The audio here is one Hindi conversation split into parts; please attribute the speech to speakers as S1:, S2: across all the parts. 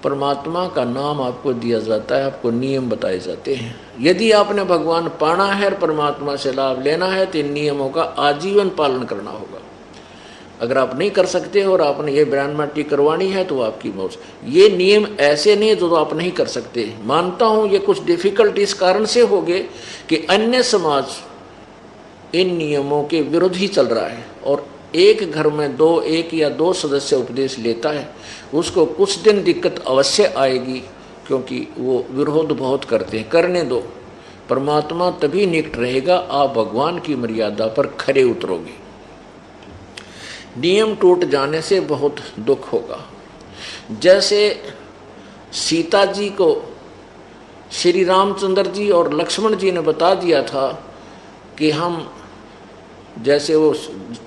S1: परमात्मा का नाम आपको दिया जाता है, आपको नियम बताए जाते हैं। यदि आपने भगवान पाना है और परमात्मा से लाभ लेना है तो इन नियमों का आजीवन पालन करना होगा। अगर आप नहीं कर सकते और आपने ये ब्राह्मणी करवानी है तो आपकी मौज। ये नियम ऐसे नहीं जो आप नहीं कर सकते। मानता हूँ ये कुछ डिफिकल्ट इस कारण से हो गए कि अन्य समाज इन नियमों के विरुद्ध ही चल रहा है, और एक घर में एक या दो सदस्य उपदेश लेता है, उसको कुछ दिन दिक्कत अवश्य आएगी, क्योंकि वो विरोध बहुत करते हैं। करने दो, परमात्मा तभी निकट रहेगा आप भगवान की मर्यादा पर खरे उतरोगे। नियम टूट जाने से बहुत दुख होगा। जैसे सीता जी को श्री रामचंद्र जी और लक्ष्मण जी ने बता दिया था कि हम, जैसे वो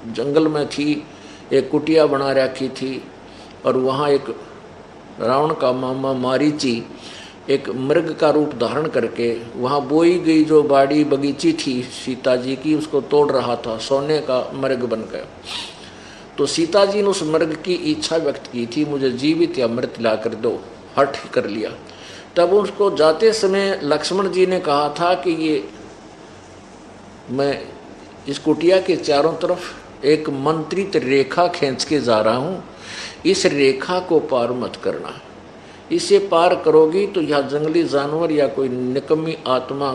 S1: जंगल में थी, एक कुटिया बना रखी थी, और वहाँ एक रावण का मामा मारीची एक मृग का रूप धारण करके वहाँ बोई गई जो बाड़ी बगीची थी सीता जी की, उसको तोड़ रहा था, सोने का मृग बन गया। तो सीता जी ने उस मृग की इच्छा व्यक्त की थी, मुझे जीवित या मृत ला कर दो, हठ कर लिया। तब उसको जाते समय लक्ष्मण जी ने कहा था कि ये मैं इस कुटिया के चारों तरफ एक मंत्रित रेखा खींच के जा रहा हूँ, इस रेखा को पार मत करना। इसे पार करोगी तो यह जंगली जानवर या कोई निकम्मी आत्मा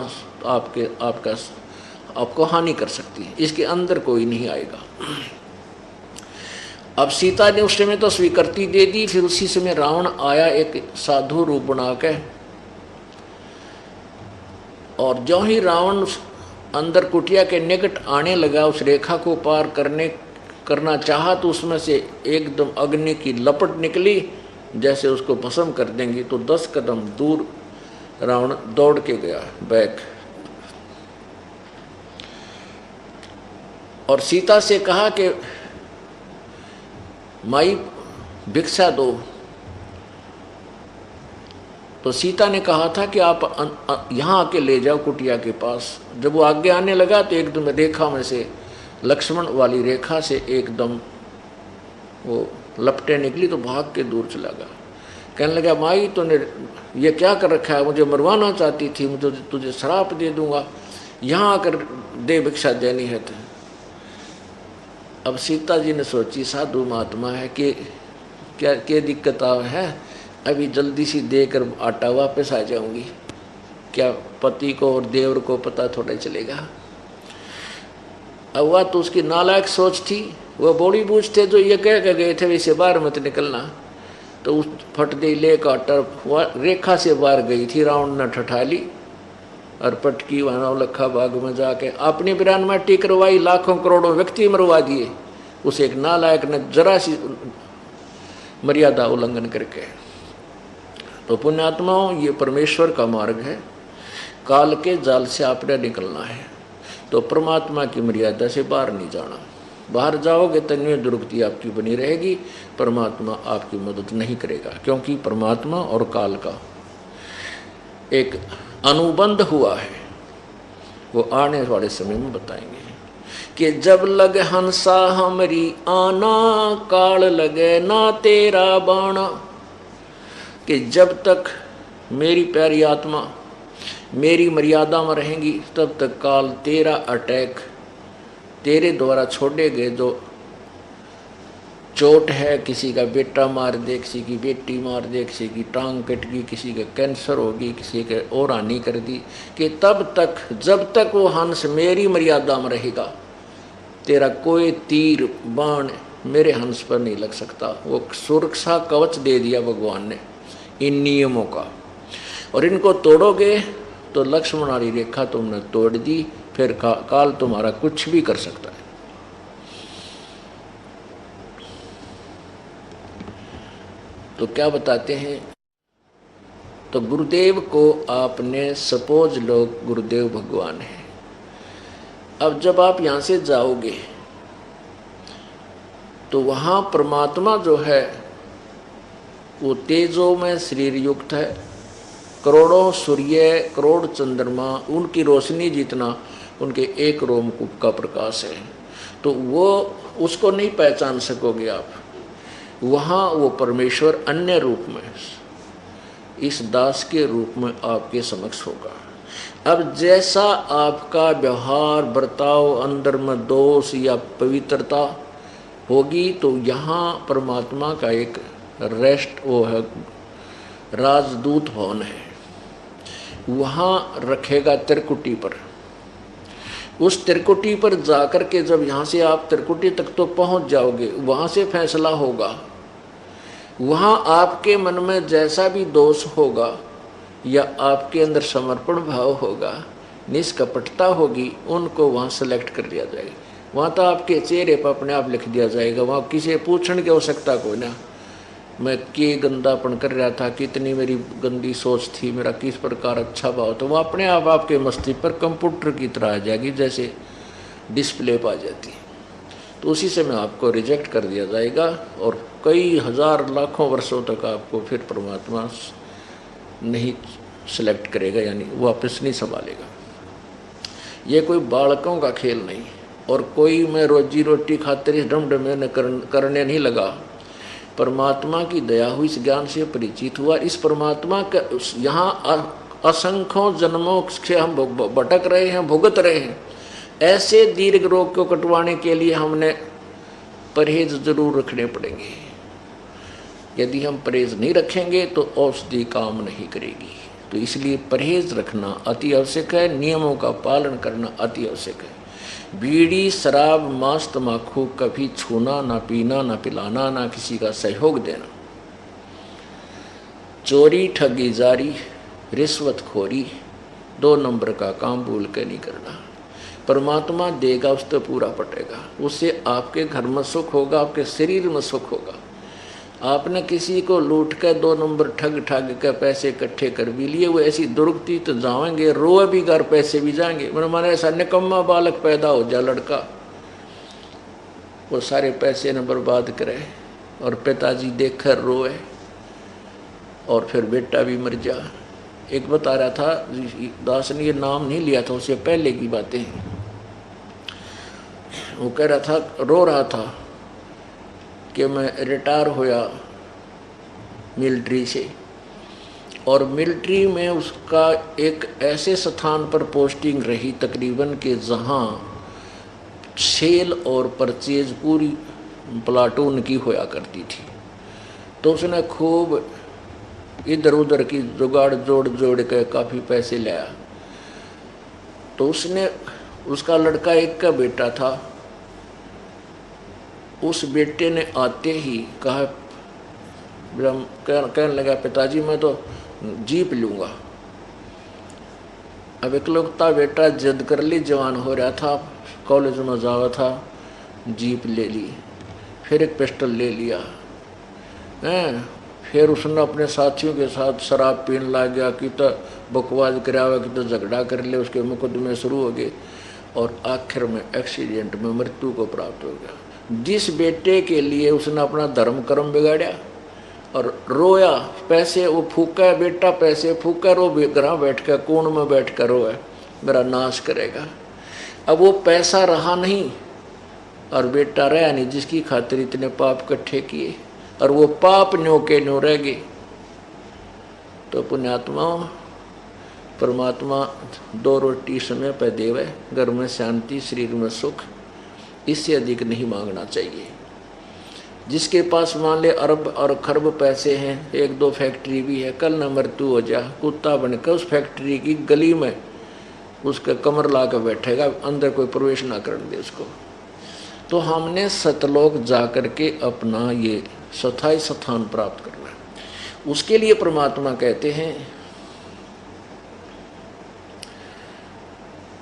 S1: आपको हानि कर सकती है, इसके अंदर कोई नहीं आएगा। अब सीता ने उस समय तो स्वीकृति दे दी। फिर उसी समय रावण आया एक साधु रूप बना के, और जो ही रावण अंदर कुटिया के निकट आने लगा, उस रेखा को पार करना चाहा, तो उसमें से एकदम अग्नि की लपट निकली, जैसे उसको भस्म कर देंगी। तो 10 कदम दूर रावण दौड़ के गया बैक, और सीता से कहा कि माई भिक्षा दो। तो सीता ने कहा था कि आप यहाँ आके ले जाओ कुटिया के पास। जब वो आगे आने लगा तो एकदम रेखा में से, लक्ष्मण वाली रेखा से एकदम वो लपटें निकली, तो भाग के दूर चला गया। कहने लगा, माई तूने ये क्या कर रखा है, मुझे मरवाना चाहती थी, मुझे तुझे श्राप दे दूंगा, यहाँ आकर दे भिक्षा देनी है तो। अब सीता जी ने सोची साधु महात्मा है कि क्या दिक्कत है, अभी जल्दी सी देकर आटा वापस आ जाऊंगी, क्या पति को और देवर को पता थोड़ा चलेगा। अब वह तो उसकी नालायक सोच थी। वह बड़ी बूझ थे जो ये कह गए थे वैसे बाहर मत निकलना, तो उस फट दे ले काटर रेखा से बाहर गई थी। रावण ने ठठा ली और पटकी वहाँ लखा बाग में जाके अपनी बिरानमाटी करवाई, लाखों करोड़ों व्यक्ति मरवा दिए। उस एक नालायक ने जरा सी मर्यादा उल्लंघन करके। तो पुण्यात्माओं, ये परमेश्वर का मार्ग है। काल के जाल से आपने निकलना है, तो परमात्मा की मर्यादा से बाहर नहीं जाना। बाहर जाओगे तन्वी दुर्गति आपकी बनी रहेगी, परमात्मा आपकी मदद नहीं करेगा, क्योंकि परमात्मा और काल का एक अनुबंध हुआ है। वो आने वाले समय में बताएंगे कि जब लग हंसा हमरी आना, काल लगे ना तेरा बाणा। कि जब तक मेरी प्यारी आत्मा मेरी मर्यादा में रहेंगी, तब तक काल तेरा अटैक, तेरे द्वारा छोड़े गए जो चोट है, किसी का बेटा मार दे, किसी की बेटी मार दे, किसी की टांग कट गई, किसी का कैंसर होगी, किसी के और हानि कर दी, कि तब तक जब तक वो हंस मेरी मर्यादा में रहेगा, तेरा कोई तीर बाण मेरे हंस पर नहीं लग सकता। वो सुरक्षा कवच दे दिया भगवान ने इन नियमों का। और इनको तोड़ोगे तो लक्ष्मण वाली रेखा तुमने तोड़ दी, फिर काल तुम्हारा कुछ भी कर सकता है। तो क्या बताते हैं, तो गुरुदेव को आपने सपोज लोग गुरुदेव भगवान है। अब जब आप यहाँ से जाओगे तो वहाँ परमात्मा जो है वो तेजो में शरीर युक्त है, करोड़ों सूर्य करोड़ चंद्रमा उनकी रोशनी जितना उनके एक रोमकूप का प्रकाश है। तो वो उसको नहीं पहचान सकोगे आप। वहाँ वो परमेश्वर अन्य रूप में इस दास के रूप में आपके समक्ष होगा। अब जैसा आपका व्यवहार बर्ताव अंदर में दोष या पवित्रता होगी तो यहाँ परमात्मा का एक रेस्ट वो है, राजदूत भवन है, वहाँ रखेगा त्रिकुटी पर। उस त्रिकुटी पर जाकर के जब यहाँ से आप त्रिकुटी तक तो पहुँच जाओगे, वहाँ से फैसला होगा। वहाँ आपके मन में जैसा भी दोष होगा या आपके अंदर समर्पण भाव होगा, निष्कपटता होगी, उनको वहाँ सेलेक्ट कर लिया जाएगा। वहाँ तो आपके चेहरे पर अपने आप लिख दिया जाएगा। वहाँ किसी पूछने की आवश्यकता कोई ना, मैं के गंदापन कर रहा था, कितनी मेरी गंदी सोच थी, मेरा किस प्रकार अच्छा भाव, तो वो अपने आप आपके मस्तिष्क पर कंप्यूटर की तरह आ जाएगी, जैसे डिस्प्ले पर आ जाती है। तो उसी समय आपको रिजेक्ट कर दिया जाएगा और कई हजार लाखों वर्षों तक आपको फिर परमात्मा नहीं सेलेक्ट करेगा, यानी वापस नहीं संभालेगा। ये कोई बालकों का खेल नहीं, और कोई मैं रोजी रोटी खातिर इस ढमढमे करने नहीं लगा। परमात्मा की दया हुई, इस ज्ञान से परिचित हुआ। इस परमात्मा का यहाँ असंख्यों जन्मों से हम भटक रहे हैं, भुगत रहे हैं। ऐसे दीर्घ रोग को कटवाने के लिए हमने परहेज जरूर रखने पड़ेंगे। यदि हम परहेज नहीं रखेंगे तो औषधि काम नहीं करेगी। तो इसलिए परहेज रखना अति आवश्यक है, नियमों का पालन करना अति आवश्यक है। बीड़ी शराब मांस तम्बाकू कभी छूना, ना पीना, ना पिलाना, ना किसी का सहयोग देना। चोरी ठगी जारी रिश्वतखोरी 2 नंबर का काम भूल के नहीं करना। परमात्मा देगा उस तो पूरा पटेगा, उससे आपके घर में सुख होगा, आपके शरीर में सुख होगा। आपने किसी को लूट कर 2 नंबर ठग के पैसे इकट्ठे कर भी लिए, वो ऐसी दुर्गति तो जाएंगे, रोए भी घर, पैसे भी जाएंगे। मेरे माने ऐसा निकम्मा बालक पैदा हो जा लड़का, वो सारे पैसे न बर्बाद करे और पिताजी देख कर रोए और फिर बेटा भी मर जा। एक बता रहा था दास ने, ये नाम नहीं लिया था, उससे पहले की बातें। वो कह रहा था, रो रहा था कि मैं रिटायर होया मिलिट्री से, और मिलिट्री में उसका एक ऐसे स्थान पर पोस्टिंग रही तकरीबन कि जहाँ सेल और परचेज पूरी प्लाटून की होया करती थी। तो उसने खूब इधर उधर की जुगाड़ जोड़ के काफ़ी पैसे लाया। तो उसने, उसका लड़का एक का बेटा था, उस बेटे ने आते ही कहा, कहने लगा पिताजी मैं तो जीप लूँगा। अब इकलौता बेटा जिद कर ली, जवान हो रहा था, कॉलेज में जावा था, जीप ले ली, फिर एक पिस्टल ले लिया हैं। फिर उसने अपने साथियों के साथ शराब पीने लग गया, कि तो बकवास करावा, कि तो झगड़ा कर ले, उसके मुकदमे शुरू हो गए और आखिर में एक्सीडेंट में मृत्यु को प्राप्त हो गया। जिस बेटे के लिए उसने अपना धर्म कर्म बिगाड़ा और रोया, पैसे वो फूका, बेटा पैसे फूका, रो घर बैठ कर कोण में बैठ कर रोए, मेरा नाश करेगा। अब वो पैसा रहा नहीं और बेटा रहा नहीं, जिसकी खातिर इतने पाप इकट्ठे किए, और वो पाप न्यों के न्यों रह गए। तो पुण्यात्मा, परमात्मा 2 रोटी समय पर देवे, घर में शांति, शरीर में सुख, इससे अधिक नहीं मांगना चाहिए। जिसके पास मान ले अरब और खरब पैसे हैं, 1-2 फैक्ट्री भी है, कल न मृत्यु हो जा, कुत्ता बनकर उस फैक्ट्री की गली में उसका कमर ला कर बैठेगा, अंदर कोई प्रवेश ना करने दे उसको। तो हमने सतलोक जा कर के अपना ये स्थायी स्थान प्राप्त करना है। उसके लिए परमात्मा कहते हैं,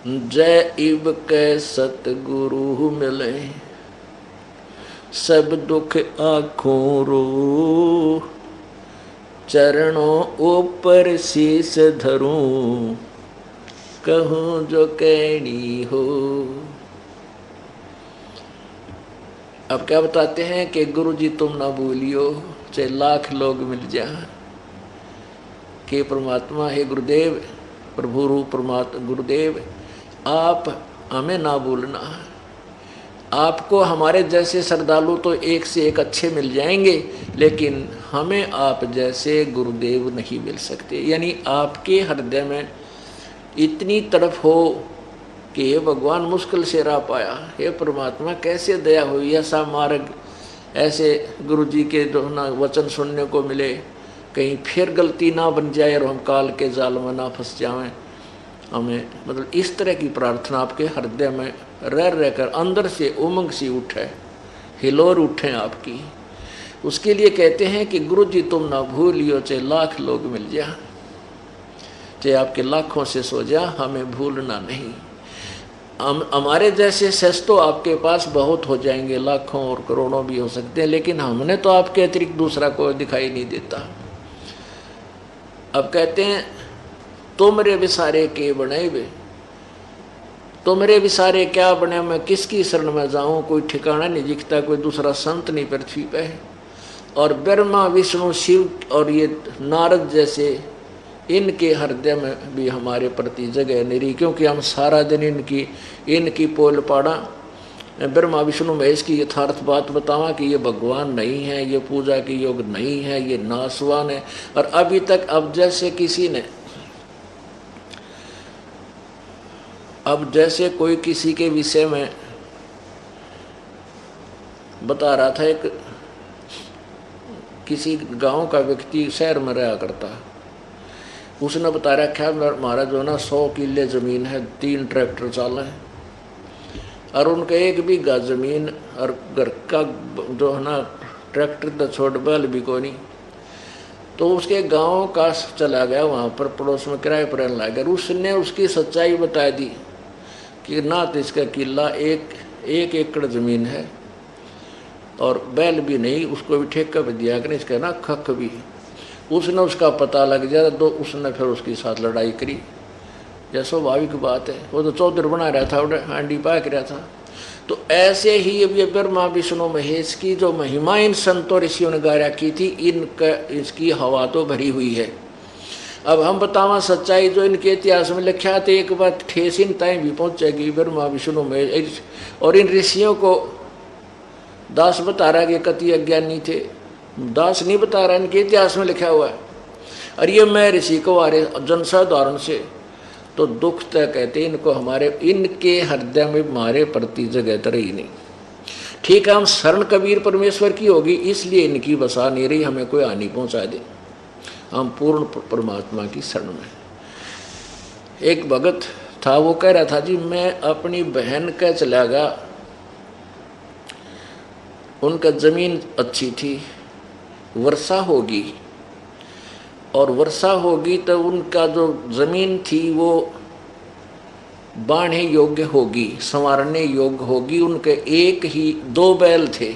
S1: जय इब के सतगुरु मिले, सब दुख आँखों रो, चरणों ऊपर शीस धरूं, कहूँ जो कहनी हो। अब क्या बताते हैं कि गुरु जी तुम ना भूलियो, चाहे लाख लोग मिल जाए, कि परमात्मा है गुरुदेव, प्रभु रूप परमात्मा गुरुदेव, आप हमें ना भूलना। आपको हमारे जैसे श्रद्धालु तो एक से एक अच्छे मिल जाएंगे, लेकिन हमें आप जैसे गुरुदेव नहीं मिल सकते। यानी आपके हृदय में इतनी तड़प हो कि हे भगवान मुश्किल से राह पाया, हे परमात्मा कैसे दया हुई, ऐसा मार्ग, ऐसे गुरु जी के जो ना वचन सुनने को मिले, कहीं फिर गलती ना बन जाए और हम काल के जाल में ना फंस जाएं। हमें मतलब इस तरह की प्रार्थना आपके हृदय में रह रहकर अंदर से उमंग सी उठे, हिलोर उठें आपकी। उसके लिए कहते हैं कि गुरु जी तुम ना भूलियो, चाहे लाख लोग मिल जा, चाहे आपके लाखों से सो जा, हमें भूलना नहीं। हमारे जैसे सच तो आपके पास बहुत हो जाएंगे, लाखों और करोड़ों भी हो सकते हैं, लेकिन हमने तो आपके अतिरिक्त दूसरा कोई दिखाई नहीं देता। अब कहते हैं तुमरे विसारे के बने वे, तुमरे विसारे क्या बने, मैं किसकी शरण में जाऊं, कोई ठिकाना नहीं दिखता, कोई दूसरा संत नहीं पृथ्वी पे। और ब्रह्मा विष्णु शिव और ये नारद जैसे इनके हृदय में भी हमारे प्रति जगह नहीं रही, क्योंकि हम सारा दिन इनकी पोल पाड़ा ब्रह्मा विष्णु महेश की यथार्थ बात बतावा कि ये भगवान नहीं है, ये पूजा के योग नहीं है, ये नासवान है। और अभी तक अब जैसे कोई किसी के विषय में बता रहा था, एक किसी गांव का व्यक्ति शहर में रहा करता, उसने बता रखा हमारा जो ना 100 किले ज़मीन है, 3 ट्रैक्टर चाल है, और उनका 1 बीघा ज़मीन और घर का जो है ना ट्रैक्टर तो छोड़ बैल भी कोई नहीं। तो उसके गांव का चला गया, वहाँ पर पड़ोस में किराए पर रहने लगा। उसने उसकी सच्चाई बता दी कि ना तो इसका किला 1 एकड़ ज़मीन है और बैल भी नहीं, उसको भी ठेका पे दिया कि नहीं, इसका ना खख भी। उसने उसका पता लग जाए तो उसने फिर उसके साथ लड़ाई करी, जैसा स्वाभाविक बात है, वो तो चौधर बना रहा था, हांडी पाक रहा था। तो ऐसे ही ये ब्रह्मा विष्णु महेश की जो महिमा इन संतों ऋषियों ने गा रखी थी, इसकी हवा तो भरी हुई है। अब हम बतावा सच्चाई जो इनके इतिहास में लिखा थे, एक बार ठेस इन ताई भी पहुंचेगी ब्रह्मा विष्णु महेश। और इन ऋषियों को दास बता रहा कि कति अज्ञानी थे, दास नहीं बता रहा, इनके इतिहास में लिखा हुआ है। और ये मैं ऋषि को आ रहे जनसाधारण से तो दुख तक कहते इनको, हमारे इनके हृदय में हमारे प्रति जगह तो रही नहीं। ठीक है, हम शरण कबीर परमेश्वर की होगी, इसलिए इनकी बसा नहीं रही, हमें कोई हानि पहुंचा दे, हम पूर्ण परमात्मा की शरण में। एक भगत था, वो कह रहा था जी मैं अपनी बहन का चला गया, उनका जमीन अच्छी थी, वर्षा होगी और वर्षा होगी तो उनका जो जमीन थी वो बाढ़े योग्य होगी, संवारने योग्य होगी। उनके 2 बैल थे,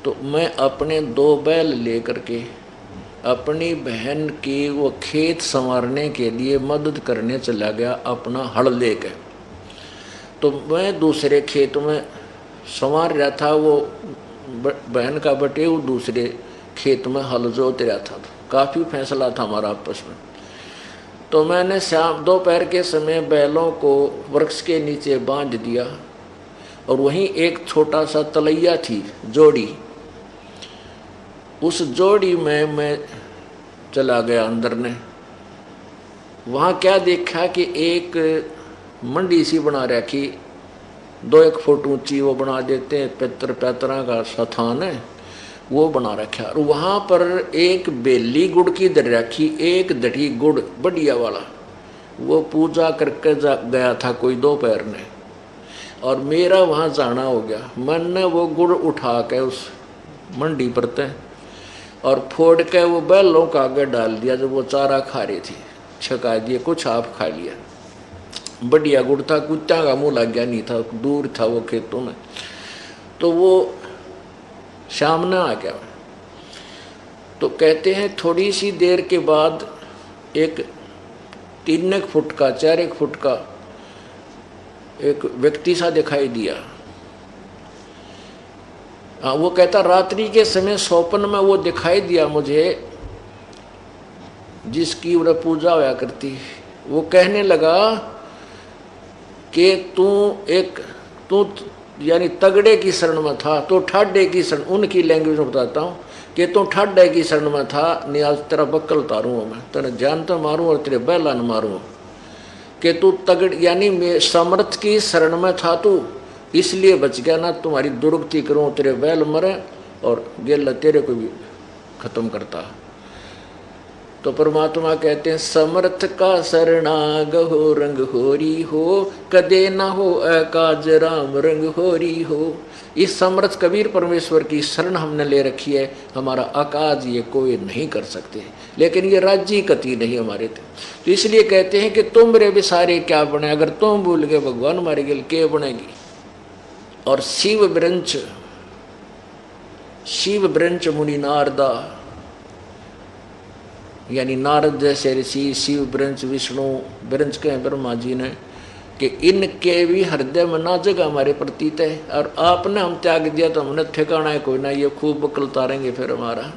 S1: तो मैं अपने 2 बैल लेकर के अपनी बहन के वो खेत संवारने के लिए मदद करने चला गया, अपना हल लेकर। तो मैं दूसरे खेत में संवार रहा था, वो बहन का बटे वो दूसरे खेत में हल जोत रहा था। काफ़ी फैसला था हमारा आपस में। तो मैंने शाम दोपहर के समय बैलों को वृक्ष के नीचे बांध दिया और वहीं एक छोटा सा तलैया थी जोड़ी, उस जोड़ी में मैं चला गया अंदर ने। वहाँ क्या देखा कि एक मंडी सी बना रखी, 2-1 फुट ऊंची वो बना देते हैं, पैतरा का स्थान है वो बना रखा। और वहाँ पर एक बेली गुड़ की दर रखी, एक दठी गुड़ बढ़िया वाला, वो पूजा करके गया था कोई दोपहर ने, और मेरा वहाँ जाना हो गया। मैंने वो गुड़ उठा के उस मंडी पर तय और फोड़ के वो बैलों का आगे डाल दिया, जब वो चारा खा रही थी, छका दिए, कुछ आप खा लिया। बढ़िया गुड़ था, कुत्ता का मुँह लग गया नहीं था, दूर था वो खेतों में। तो वो शाम न आ गया। तो कहते हैं थोड़ी सी देर के बाद एक 3 फुट का 4 फुट का एक व्यक्ति सा दिखाई दिया। हाँ, वो कहता रात्रि के समय स्वप्न में वो दिखाई दिया मुझे, जिसकी उन्हें पूजा होया करती। वो कहने लगा कि तू यानी तगड़े की शरण में था, तो ठाडे की शरण, उनकी लैंग्वेज में बताता हूँ कि तू ठाडे की शरण में था, नहीं आज तेरा बक्कल उतारूँगा मैं, तेरा जान तो मारूँ और तेरे बैलान मारूँ, कि तू तगड़ यानी मैं समर्थ की शरण में था तू, इसलिए बच गया ना, तुम्हारी दुर्गति करूँ, तेरे बैल मरे और गेला तेरे को भी खत्म करता। तो परमात्मा कहते हैं समर्थ का शरणाग हो रंग होरी हो, कदे ना हो अकाज राम रंग होरी हो। इस समर्थ कबीर परमेश्वर की शरण हमने ले रखी है, हमारा अकाज ये कोई नहीं कर सकते, लेकिन ये राज्य कति नहीं हमारे थे। तो इसलिए कहते हैं कि तुम रे बिसारे क्या बने, अगर तुम भूल गए भगवान मारे गेल के बनेगी। और शिव ब्रंच मुनि नारदा, यानी नारद जैसे ऋषि, शिव ब्रंच विष्णु ब्रंच के ब्रह्मा जी ने, कि इनके भी हृदय में ना जगह हमारे प्रतीत है, और आपने हम त्याग दिया तो हमने ठिकाना है कोई ना, ये खूब बकल उतारेंगे फिर हमारा।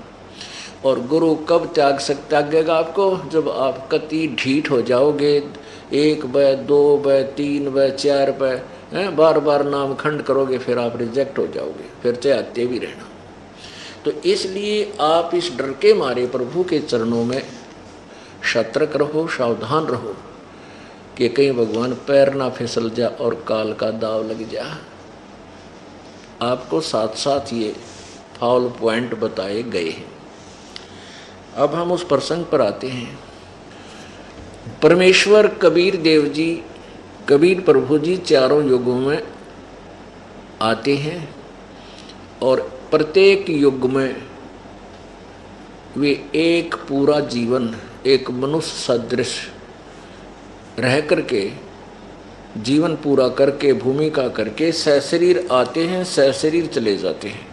S1: और गुरु कब त्यागेगा आपको, जब आप कति ढीठ हो जाओगे, 1 व 2 व 3 व 4 व बार बार नाम खंड करोगे, फिर आप रिजेक्ट हो जाओगे, फिर चाहते भी रहना। तो इसलिए आप इस डर के मारे प्रभु के चरणों में सतर्क रहो, सावधान रहो कि कहीं भगवान पैर ना फिसल जा और काल का दाव लग जा। आपको साथ साथ ये फाउल पॉइंट बताए गए हैं। अब हम उस प्रसंग पर आते हैं। परमेश्वर कबीर देव जी, कबीर प्रभु जी चारों युगों में आते हैं और प्रत्येक युग में वे एक पूरा जीवन एक मनुष्य सदृश रह करके, जीवन पूरा करके, भूमिका करके सशरीर आते हैं, सशरीर चले जाते हैं।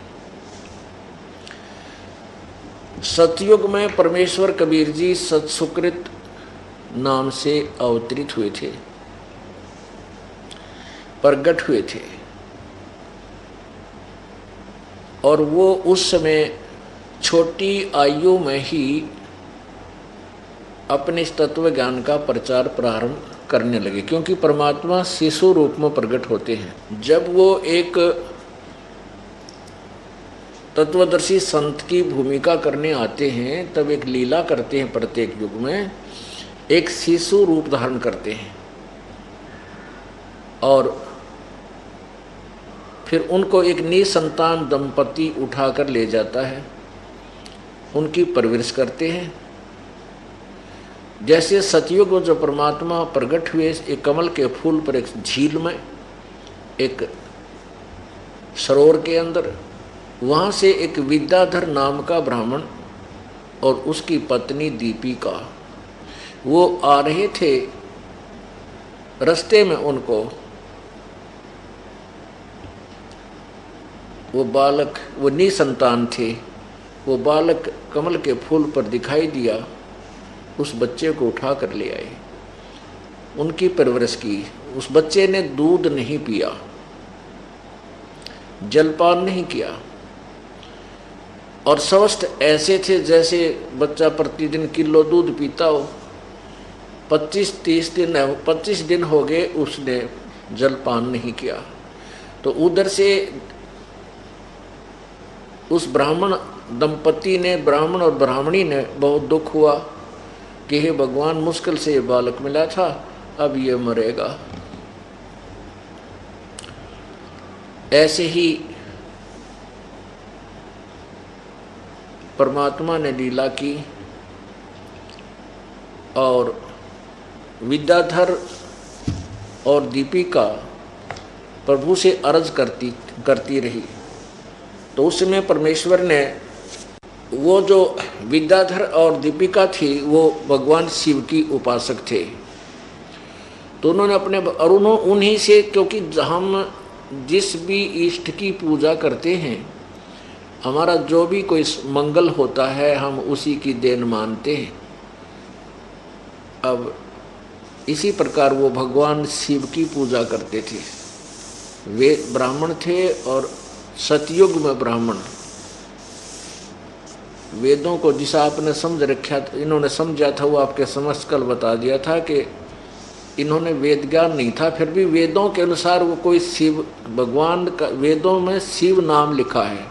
S1: सतयुग में परमेश्वर कबीर जी सत्सुकृत नाम से अवतरित हुए थे, प्रगट हुए थे, और वो उस समय छोटी आयु में ही अपने इस तत्व ज्ञान का प्रचार प्रारंभ करने लगे, क्योंकि परमात्मा शिशु रूप में प्रकट होते हैं। जब वो एक तत्वदर्शी संत की भूमिका करने आते हैं, तब एक लीला करते हैं, प्रत्येक युग में एक शिशु रूप धारण करते हैं, और फिर उनको एक निसंतान दंपति उठाकर ले जाता है, उनकी परवरिश करते हैं। जैसे सतयुग में जो परमात्मा प्रकट हुए एक कमल के फूल पर, एक झील में, एक सरोवर के अंदर, वहाँ से एक विद्याधर नाम का ब्राह्मण और उसकी पत्नी दीपिका वो आ रहे थे। रास्ते में उनको वो बालक, वो निसंतान थे, वो बालक कमल के फूल पर दिखाई दिया, उस बच्चे को उठा कर ले आए, उनकी परवरिश की। उस बच्चे ने दूध नहीं पिया, जलपान नहीं किया, और स्वस्थ ऐसे थे जैसे बच्चा प्रतिदिन किलो दूध पीता हो। 25 दिन हो गए उसने जलपान नहीं किया। तो उधर से उस ब्राह्मण दंपति ने, ब्राह्मण और ब्राह्मणी ने बहुत दुख हुआ कि हे भगवान, मुश्किल से ये बालक मिला था, अब ये मरेगा। ऐसे ही परमात्मा ने लीला की, और विद्याधर और दीपिका प्रभु से अर्ज करती रही। तो उस समय परमेश्वर ने, वो जो विद्याधर और दीपिका थी वो भगवान शिव की उपासक थे, तो उन्होंने अपने उन्हीं से, क्योंकि हम जिस भी इष्ट की पूजा करते हैं, हमारा जो भी कोई मंगल होता है, हम उसी की देन मानते हैं। अब इसी प्रकार वो भगवान शिव की पूजा करते थे। वे ब्राह्मण थे, और सतयुग में ब्राह्मण वेदों को जिस आपने समझ रखा, इन्होंने समझा था, वो आपके समझ कल बता दिया था कि इन्होंने वेद ज्ञान नहीं था, फिर भी वेदों के अनुसार वो कोई शिव भगवान का, वेदों में शिव नाम लिखा है,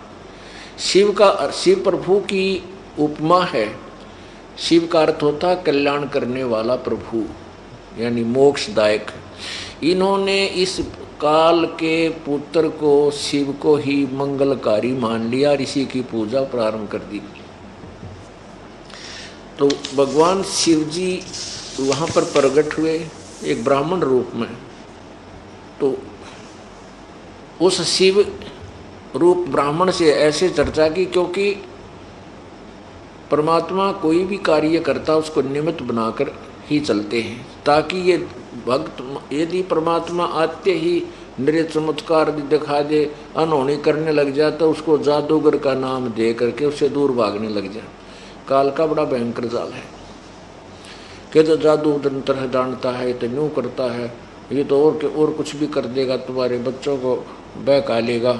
S1: शिव का, शिव प्रभु की उपमा है। शिव का अर्थ होता कल्याण करने वाला प्रभु, यानी मोक्षदायक। इन्होंने इस काल के पुत्र को, शिव को ही मंगलकारी मान लिया, ऋषि की पूजा प्रारंभ कर दी। तो भगवान शिव जी वहाँ पर प्रकट हुए एक ब्राह्मण रूप में। तो उस शिव रूप ब्राह्मण से ऐसे चर्चा की, क्योंकि परमात्मा कोई भी कार्य करता उसको निमित्त बनाकर ही चलते हैं, ताकि ये भक्त, यदि परमात्मा आते ही निरे चमत्कार दिखा दे, अनहोनी करने लग जाए, तो उसको जादूगर का नाम दे करके उससे दूर भागने लग जाए। काल का बड़ा भयंकर जाल है कि तो जादू तरह जानता है, तो यूँ करता है, ये तो और कुछ भी कर देगा, तुम्हारे बच्चों को बहका लेगा।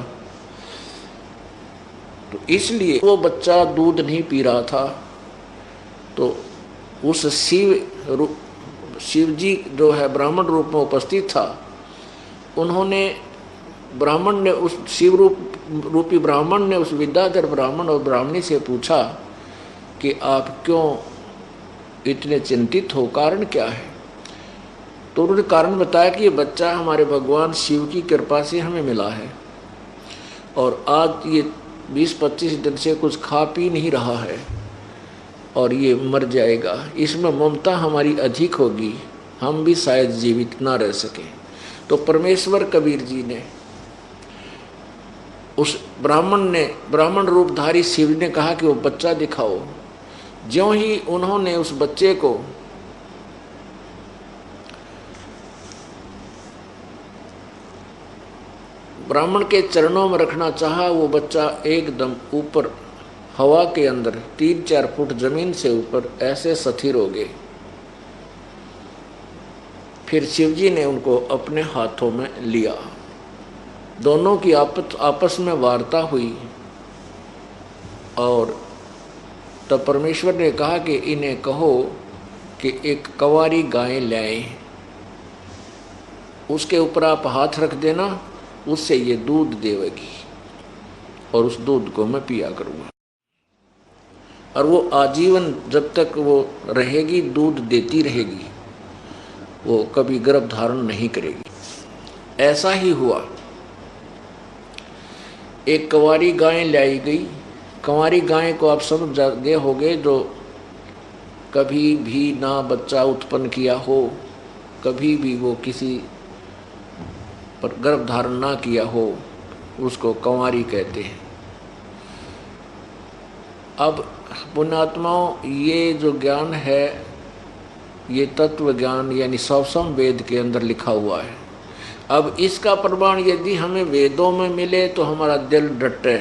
S1: तो इसलिए वो बच्चा दूध नहीं पी रहा था, तो उस शिव जी जो है ब्राह्मण रूप में उपस्थित था, उन्होंने ब्राह्मण ने, उस शिव रूपी ब्राह्मण ने उस विद्याधर ब्राह्मण और ब्राह्मणी से पूछा कि आप क्यों इतने चिंतित हो, कारण क्या है? तो उन्होंने कारण बताया कि ये बच्चा हमारे भगवान शिव की कृपा से हमें मिला है, और आज ये 20-25 दिन से कुछ खा पी नहीं रहा है, और ये मर जाएगा। इसमें ममता हमारी अधिक होगी, हम भी शायद जीवित ना रह सकें। तो परमेश्वर कबीर जी ने, उस ब्राह्मण रूपधारी शिव ने कहा कि वो बच्चा दिखाओ। ज्यों ही उन्होंने उस बच्चे को ब्राह्मण के चरणों में रखना चाहा, वो बच्चा एकदम ऊपर हवा के अंदर 3-4 फुट जमीन से ऊपर ऐसे स्थिर हो गए। फिर शिवजी ने उनको अपने हाथों में लिया, दोनों की आपस में वार्ता हुई, और तब परमेश्वर ने कहा कि इन्हें कहो कि एक कंवारी गाय लाएं, उसके ऊपर आप हाथ रख देना, उससे ये दूध देवेगी, और उस दूध को मैं पिया करूँगा, और वो आजीवन जब तक वो रहेगी दूध देती रहेगी, वो कभी गर्भ धारण नहीं करेगी। ऐसा ही हुआ। एक कंवारी गाय लाई गई। कंवारी गाय को आप सब गए होंगे, जो कभी भी ना बच्चा उत्पन्न किया हो, कभी भी वो किसी पर गर्भ धारण ना किया हो, उसको कंवारी कहते हैं। अब पुण्यात्माओं, ये जो ज्ञान है, ये तत्व ज्ञान यानी सवसम वेद के अंदर लिखा हुआ है। अब इसका प्रमाण यदि हमें वेदों में मिले तो हमारा दिल डटे,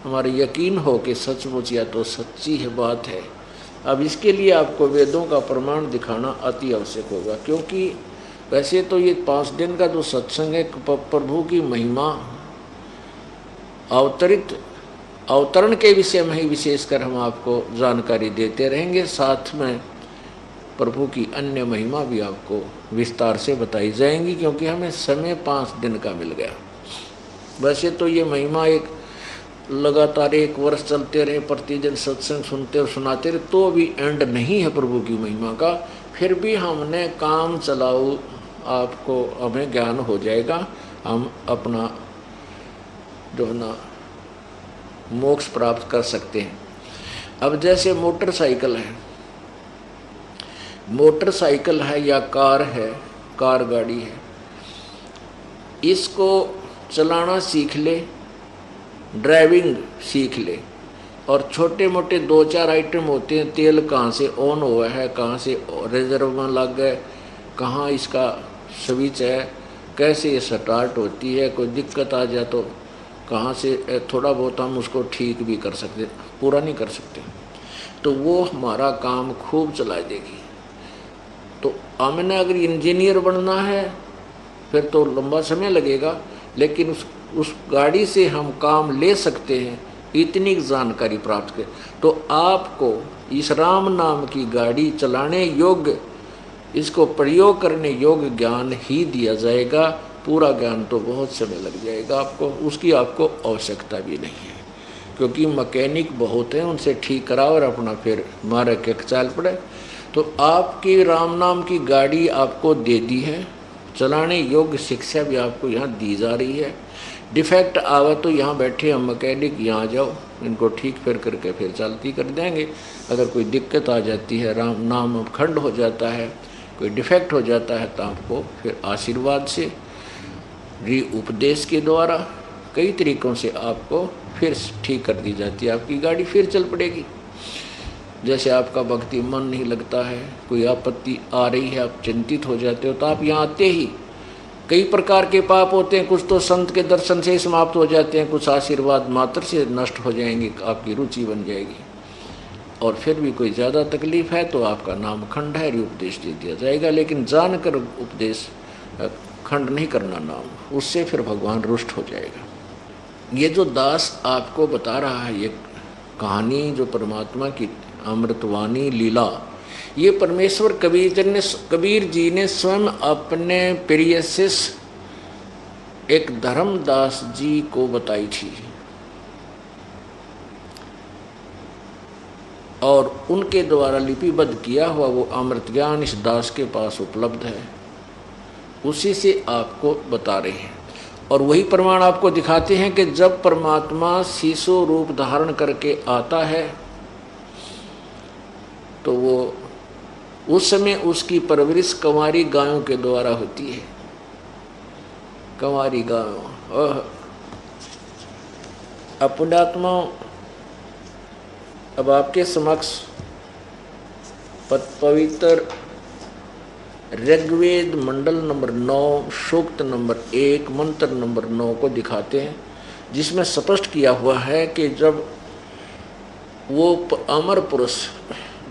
S1: हमारा यकीन हो कि सचमुच या तो सच्ची है बात है। अब इसके लिए आपको वेदों का प्रमाण दिखाना अति आवश्यक होगा, क्योंकि वैसे तो ये 5 दिन का जो सत्संग है, प्रभु की महिमा अवतरण के विषय में ही विशेषकर हम आपको जानकारी देते रहेंगे, साथ में प्रभु की अन्य महिमा भी आपको विस्तार से बताई जाएंगी, क्योंकि हमें समय 5 दिन का मिल गया। वैसे तो ये महिमा एक लगातार 1 वर्ष चलते रहे, प्रतिदिन सत्संग सुनते और सुनाते रहे, तो भी एंड नहीं है प्रभु की महिमा का। फिर भी हमने काम चलाओ, आपको हमें ज्ञान हो जाएगा, हम अपना जो है ना मोक्ष प्राप्त कर सकते हैं। अब जैसे मोटरसाइकिल है या कार है, कार गाड़ी है, इसको चलाना सीख ले, ड्राइविंग सीख ले, और छोटे मोटे 2-4 आइटम होते हैं, तेल कहाँ से ऑन हुआ है, कहाँ से रिजर्व में लग गए, कहाँ इसका स्विच है, कैसे ये स्टार्ट होती है, कोई दिक्कत आ जाए तो कहाँ से थोड़ा बहुत हम उसको ठीक भी कर सकते, पूरा नहीं कर सकते, तो वो हमारा काम खूब चला देगी। तो हमने अगर इंजीनियर बनना है फिर तो लंबा समय लगेगा, लेकिन उस गाड़ी से हम काम ले सकते हैं, इतनी जानकारी प्राप्त करें तो आपको इस राम नाम की गाड़ी चलाने योग्य इसको प्रयोग करने योग्य ज्ञान ही दिया जाएगा। पूरा ज्ञान तो बहुत समय लग जाएगा आपको, उसकी आपको आवश्यकता भी नहीं है, क्योंकि मैकेनिक बहुत हैं, उनसे ठीक कराओ और अपना फिर मारे के चाल पड़े। तो आपकी राम नाम की गाड़ी आपको दे दी है, चलाने योग्य शिक्षा भी आपको यहाँ दी जा रही है। डिफेक्ट आवा तो यहाँ बैठे हम मैकेनिक, यहाँ जाओ, इनको ठीक फिर करके फिर चलती कर देंगे। अगर कोई दिक्कत आ जाती है, राम नाम खंड हो जाता है, कोई डिफेक्ट हो जाता है, तो आपको फिर आशीर्वाद से, री उपदेश के द्वारा, कई तरीक़ों से आपको फिर ठीक कर दी जाती है, आपकी गाड़ी फिर चल पड़ेगी। जैसे आपका भक्ति मन नहीं लगता है, कोई आपत्ति आ रही है, आप चिंतित हो जाते हो, तो आप यहाँ आते ही कई प्रकार के पाप होते हैं, कुछ तो संत के दर्शन से ही समाप्त हो जाते हैं, कुछ आशीर्वाद मात्र से नष्ट हो जाएंगे, आपकी रुचि बन जाएगी। और फिर भी कोई ज़्यादा तकलीफ है तो आपका नाम खंड है, उपदेश दे दिया जाएगा। लेकिन जानकर उपदेश खंड नहीं करना नाम, उससे फिर भगवान रुष्ट हो जाएगा। ये जो दास आपको बता रहा है, ये कहानी जो परमात्मा की अमृतवाणी लीला, ये परमेश्वर कबीर जी ने स्वयं अपने प्रिय शिष्य एक धर्मदास जी को बताई थी, और उनके द्वारा लिपिबद्ध किया हुआ वो अमृत ज्ञान इस दास के पास उपलब्ध है, उसी से आपको बता रहे हैं। और वही प्रमाण आपको दिखाते हैं कि जब परमात्मा शिशु रूप धारण करके आता है तो वो उस समय उसकी परवरिश कंवारी गायों के द्वारा होती है। कंवारी गायों, पुण्यात्मा, अब आपके समक्ष पवित्र ऋग्वेद मंडल नंबर 9 सूक्त नंबर 1 मंत्र नंबर 9 को दिखाते हैं, जिसमें स्पष्ट किया हुआ है कि जब वो अमर पुरुष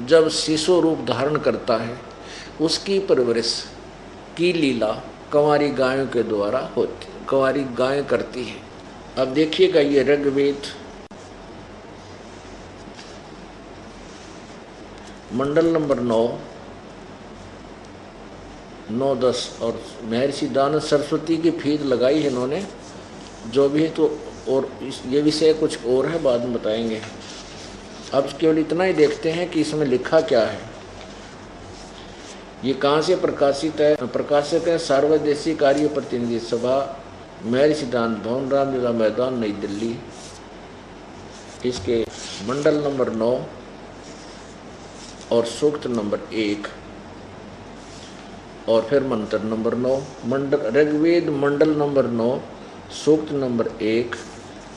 S1: जब शिशु रूप धारण करता है, उसकी परवरिश की लीला कंवारी गायों के द्वारा होती, कंवारी गायें करती है। अब देखिएगा, ये ऋग्वेद मंडल नंबर 9-10 और महर्षि दानव सरस्वती की फीद लगाई है इन्होंने, जो भी है। तो और ये विषय कुछ और है, बाद में बताएंगे। अब केवल इतना ही देखते हैं कि इसमें लिखा क्या है। ये कहाँ से प्रकाशित है? प्रकाशक है सार्वदेशी कार्य प्रतिनिधि सभा, महर्षि दानव भवन, रामलीला मैदान, नई दिल्ली। इसके मंडल नंबर 9 और सूक्त नंबर 1 और फिर मंत्र नंबर 9, ऋग्वेद मंडल नंबर 9 सूक्त नंबर 1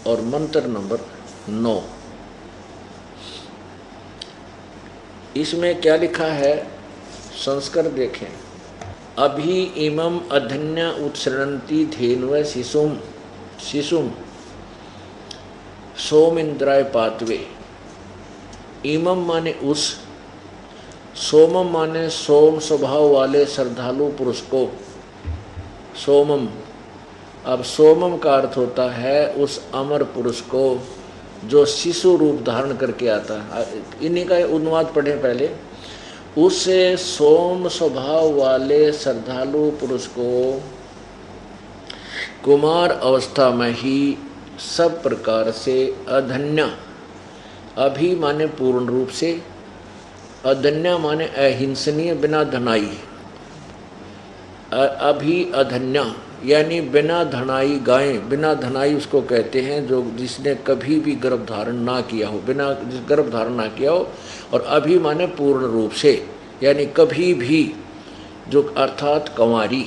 S1: और मंत्र नंबर 9। इसमें क्या लिखा है, संस्कार देखें। अभी इमम अधन्या उत्सृणंती धेन्व शिशुम सोम इंद्राय पातवे। इमम माने उस, सोमम माने सोम स्वभाव वाले श्रद्धालु पुरुष को, सोमम। अब सोमम का अर्थ होता है उस अमर पुरुष को जो शिशु रूप धारण करके आता है। इन्हीं का अनुवाद पढ़ें पहले। उससे सोम स्वभाव वाले श्रद्धालु पुरुष को कुमार अवस्था में ही सब प्रकार से अधन्या, अभी माने पूर्ण रूप से, अधन्या माने अहिंसनीय, बिना धनाई, अभी अधन्या यानी बिना धनाई गायें। बिना धनाई उसको कहते हैं जो जिसने कभी भी गर्भ धारण ना किया हो, बिना गर्भ धारण ना किया हो। और अभी माने पूर्ण रूप से, यानी कभी भी, जो अर्थात कंवारी।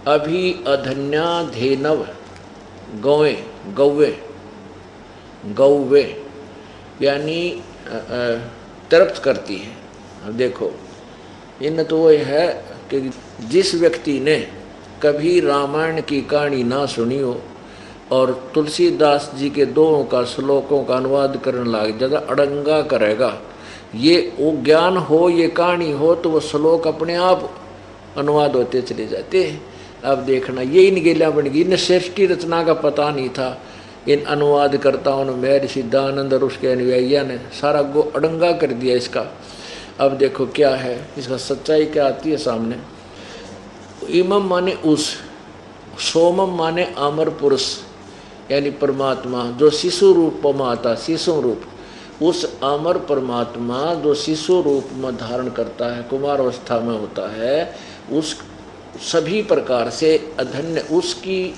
S1: अभी अधन्या धेनव गौएं, गौवे यानी तृप्त करती है। अब देखो, इन तो वो है कि जिस व्यक्ति ने कभी रामायण की कहानी ना सुनी हो और तुलसीदास जी के दोनों का श्लोकों का अनुवाद करने लग ज़्यादा अड़ंगा करेगा, ये वो ज्ञान हो, ये कहानी हो, तो वो श्लोक अपने आप अनुवाद होते चले जाते हैं। अब देखना, ये इन गेला बन गई, इन सृष्टि रचना का पता नहीं था। इन अनुवादकर्ताओं ने, महर्षि दयानंद और उसके अनुयायियों ने सारा गो अड़ंगा कर दिया इसका। अब देखो क्या है इसका सच्चाई क्या आती है सामने। इमम माने उस, सोमम माने अमर पुरुष यानी परमात्मा जो शिशु रूप में आता, शिशु रूप, उस अमर परमात्मा जो शिशु रूप में धारण करता है, कुमार अवस्था में होता है, उस सभी प्रकार से अधन्य उसकी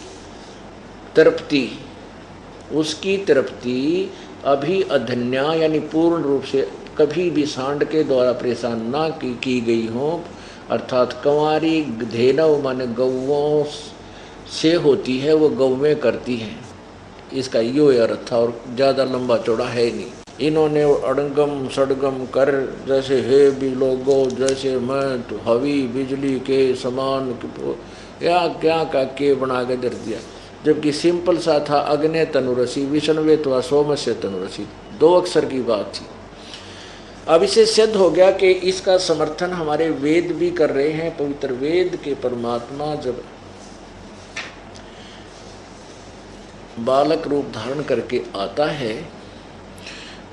S1: तृप्ति अभी अधन्या यानी पूर्ण रूप से कभी भी सांड के द्वारा परेशान ना की गई हो, अर्थात कंवारी धेनव माने गौओं से होती है, वो गौवें करती हैं। इसका यो अर्थ था और ज़्यादा लंबा चौड़ा है नहीं। इन्होंने अड़ंगम सड़गम कर जैसे हे बिलोगो जैसे मैं तो हवी बिजली के समान या क्या का के बना के दर दिया, जबकि सिंपल सा था अग्नि तनुरसी विष्णुवे तो सोमस्य तनुरसी, 2 अक्षर की बात थी। अब इसे सिद्ध हो गया कि इसका समर्थन हमारे वेद भी कर रहे हैं। पवित्र वेद के परमात्मा जब बालक रूप धारण करके आता है,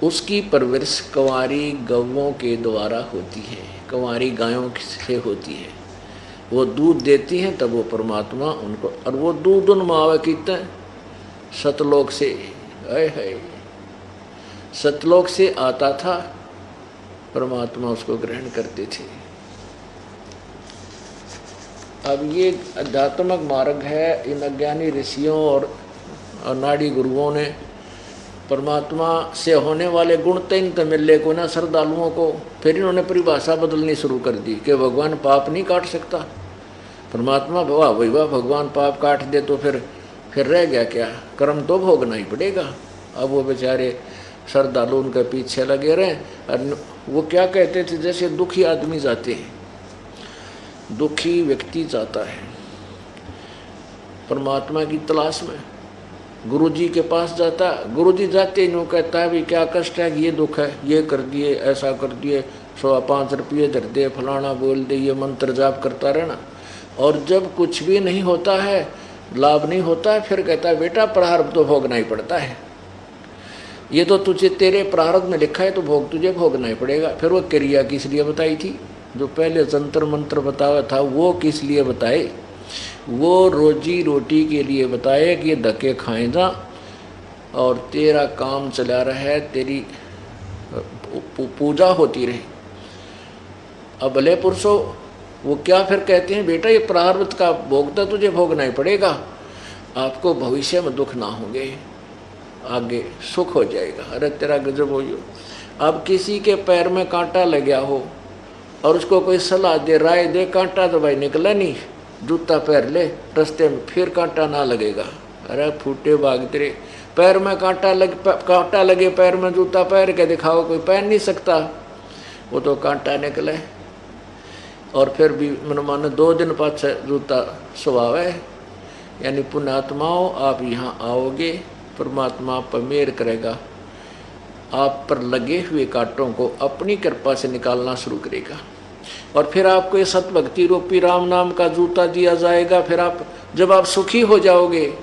S1: उसकी परवरिश कंवारी गौओं के द्वारा होती है, कंवारी गायों से होती है। वो दूध देती हैं तब वो परमात्मा उनको, और वो दूध उन मावे कितना सतलोक से, है सतलोक से आता था, परमात्मा उसको ग्रहण करते थे। अब ये आध्यात्मिक मार्ग है। इन अज्ञानी ऋषियों और नाड़ी गुरुओं ने परमात्मा से होने वाले गुण तीन तो मिले को ना श्रद्धालुओं को, फिर इन्होंने परिभाषा बदलनी शुरू कर दी कि भगवान पाप नहीं काट सकता। परमात्मा वाह भाई वाह, भगवान पाप काट दे तो फिर रह गया क्या, कर्म तो भोगना ही पड़ेगा। अब वो बेचारे श्रद्धालु उनके पीछे लगे रहे। और वो क्या कहते थे, जैसे दुखी आदमी जाते हैं, दुखी व्यक्ति जाता है परमात्मा की तलाश में, गुरुजी के पास जाता, गुरुजी जाते ही यूँ कहता है भी क्या कष्ट है, ये दुख है, ये कर दिए, ऐसा कर दिए, 105 रुपये धर दे, फलाना बोल दे, ये मंत्र जाप करता रहना। और जब कुछ भी नहीं होता है, लाभ नहीं होता है, फिर कहता है बेटा प्रारब्ध तो भोगना ही पड़ता है, ये तो तुझे तेरे प्रारब्ध में लिखा है तो भोग तुझे भोगना ही पड़ेगा। फिर वो क्रिया किस लिए बताई थी, जो पहले जंतर मंत्र बताया था वो किस लिए बताए, वो रोजी रोटी के लिए बताए कि ये धक्के खाए जा और तेरा काम चला रहे, तेरी पूजा होती रहे। अब भले पुरुषों वो क्या फिर कहते हैं, बेटा ये प्रारब्ध का भोग तो तुझे भोगना ही पड़ेगा, आपको भविष्य में दुख ना होंगे, आगे सुख हो जाएगा। अरे तेरा गजब हो। अब किसी के पैर में कांटा लग गया हो और उसको कोई सलाह दे, राय दे, कांटा तो भाई निकला नहीं, जूता पैर ले रास्ते में, फिर कांटा ना लगेगा। अरे फूटे भाग तेरे, पैर में कांटा लगे पैर में जूता पैर के दिखाओ, कोई पहन नहीं सकता, वो तो कांटा निकले। और फिर भी मन माने 2 दिन पाछे जूता स्वभाव है। यानी पुण्यात्माओं आप यहाँ आओगे, परमात्मा आप पर मेहर करेगा, आप पर लगे हुए कांटों को अपनी कृपा से निकालना शुरू करेगा, और फिर आपको ये सतभक्ति रूपी राम नाम का जूता दिया जाएगा। फिर आप जब आप सुखी हो जाओगे,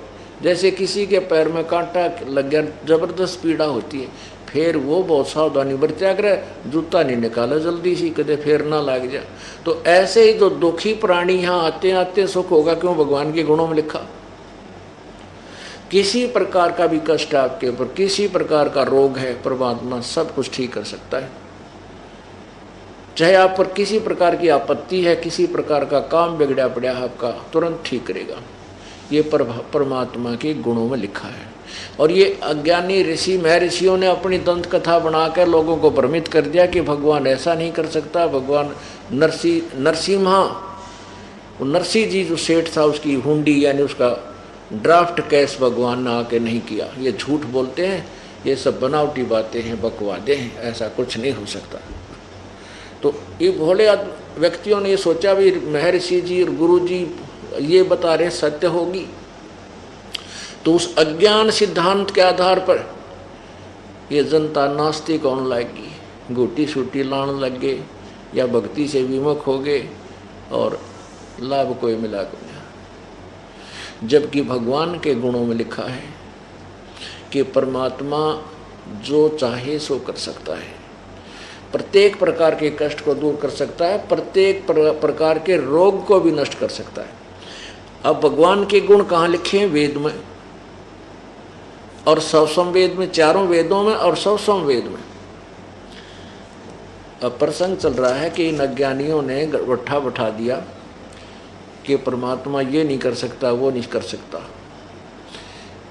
S1: जैसे किसी के पैर में कांटा लग गया, जबरदस्त पीड़ा होती है, फिर वो बहुत सावधानी बरत्या करे, जूता नहीं निकाला जल्दी सी, कदे फिर ना लग जा। तो ऐसे ही जो दुखी प्राणी यहाँ आते आते सुख होगा, क्यों, भगवान के गुणों में लिखा। किसी प्रकार का भी कष्ट है आपके ऊपर, किसी प्रकार का रोग है, परमात्मा सब कुछ ठीक कर सकता है। चाहे आप पर किसी प्रकार की आपत्ति है, किसी प्रकार का काम बिगड़ा पड़ा है आपका, तुरंत ठीक करेगा। ये परमात्मा के गुणों में लिखा है। और ये अज्ञानी ऋषि महर्षियों ने अपनी दंत कथा बनाकर लोगों को भ्रमित कर दिया कि भगवान ऐसा नहीं कर सकता। भगवान नरसिंह जी जो सेठ था, उसकी हुंडी यानी उसका ड्राफ्ट कैश भगवान ने आके नहीं किया। ये झूठ बोलते हैं, ये सब बनावटी बातें हैं, बकवादे हैं, ऐसा कुछ नहीं हो सकता। तो ये भोले व्यक्तियों ने ये सोचा भी महर्षि जी और गुरु जी ये बता रहे सत्य होगी, तो उस अज्ञान सिद्धांत के आधार पर ये जनता नास्तिक होने लगी, गोटी सूटी लाने लग गए, या भक्ति से विमुख हो गए और लाभ कोई मिला को। जबकि भगवान के गुणों में लिखा है कि परमात्मा जो चाहे सो कर सकता है। प्रत्येक प्रकार के कष्ट को दूर कर सकता है, प्रत्येक प्रकार के रोग को भी नष्ट कर सकता है। अब भगवान के गुण कहाँ लिखे हैं? वेद में और सवसम वेद में, चारों वेदों में और सवसम वेद में। अब प्रसंग चल रहा है कि इन अज्ञानियों ने गट्ठा बैठा दिया कि परमात्मा ये नहीं कर सकता, वो नहीं कर सकता।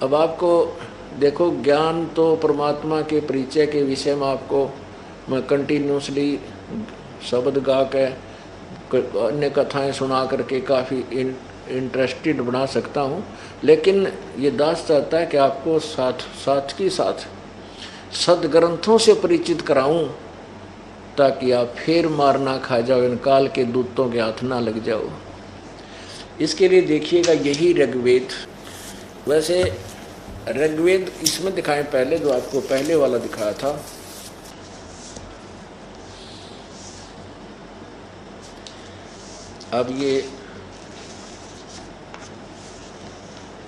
S1: अब आपको देखो, ज्ञान तो परमात्मा के परिचय के विषय में आपको मैं कंटिन्यूसली शब्द गा के, अन्य कथाएं सुना करके काफ़ी इंटरेस्टेड बना सकता हूँ, लेकिन ये दास चाहता है कि आपको साथ के साथ सदग्रंथों से परिचित कराऊं, ताकि आप फिर मार ना खा जाओ, इन काल के दूतों के हाथ ना लग जाओ। इसके लिए देखिएगा यही ऋग्वेद, वैसे ऋग्वेद इसमें दिखाएं पहले, जो आपको पहले वाला दिखाया था। अब ये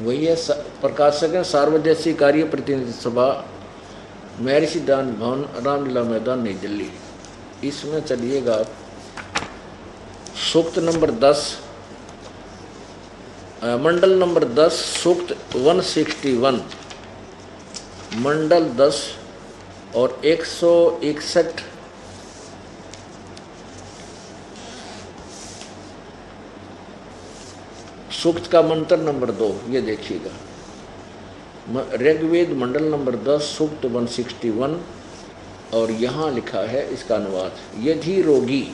S1: वही है, प्रकाशक है, सार्वजनिक कार्य प्रतिनिधि सभा, महर्षि दान भवन, रामलीला मैदान, नई दिल्ली। इसमें चलिएगा आप, सूक्त नंबर 10, मंडल नंबर 10, सूक्त 161, मंडल 10 और 161 सूक्त का मंत्र नंबर 2, ये देखिएगा। ऋग्वेद मंडल नंबर 10, सूक्त 161, और यहाँ लिखा है इसका अनुवाद, यदि रोगी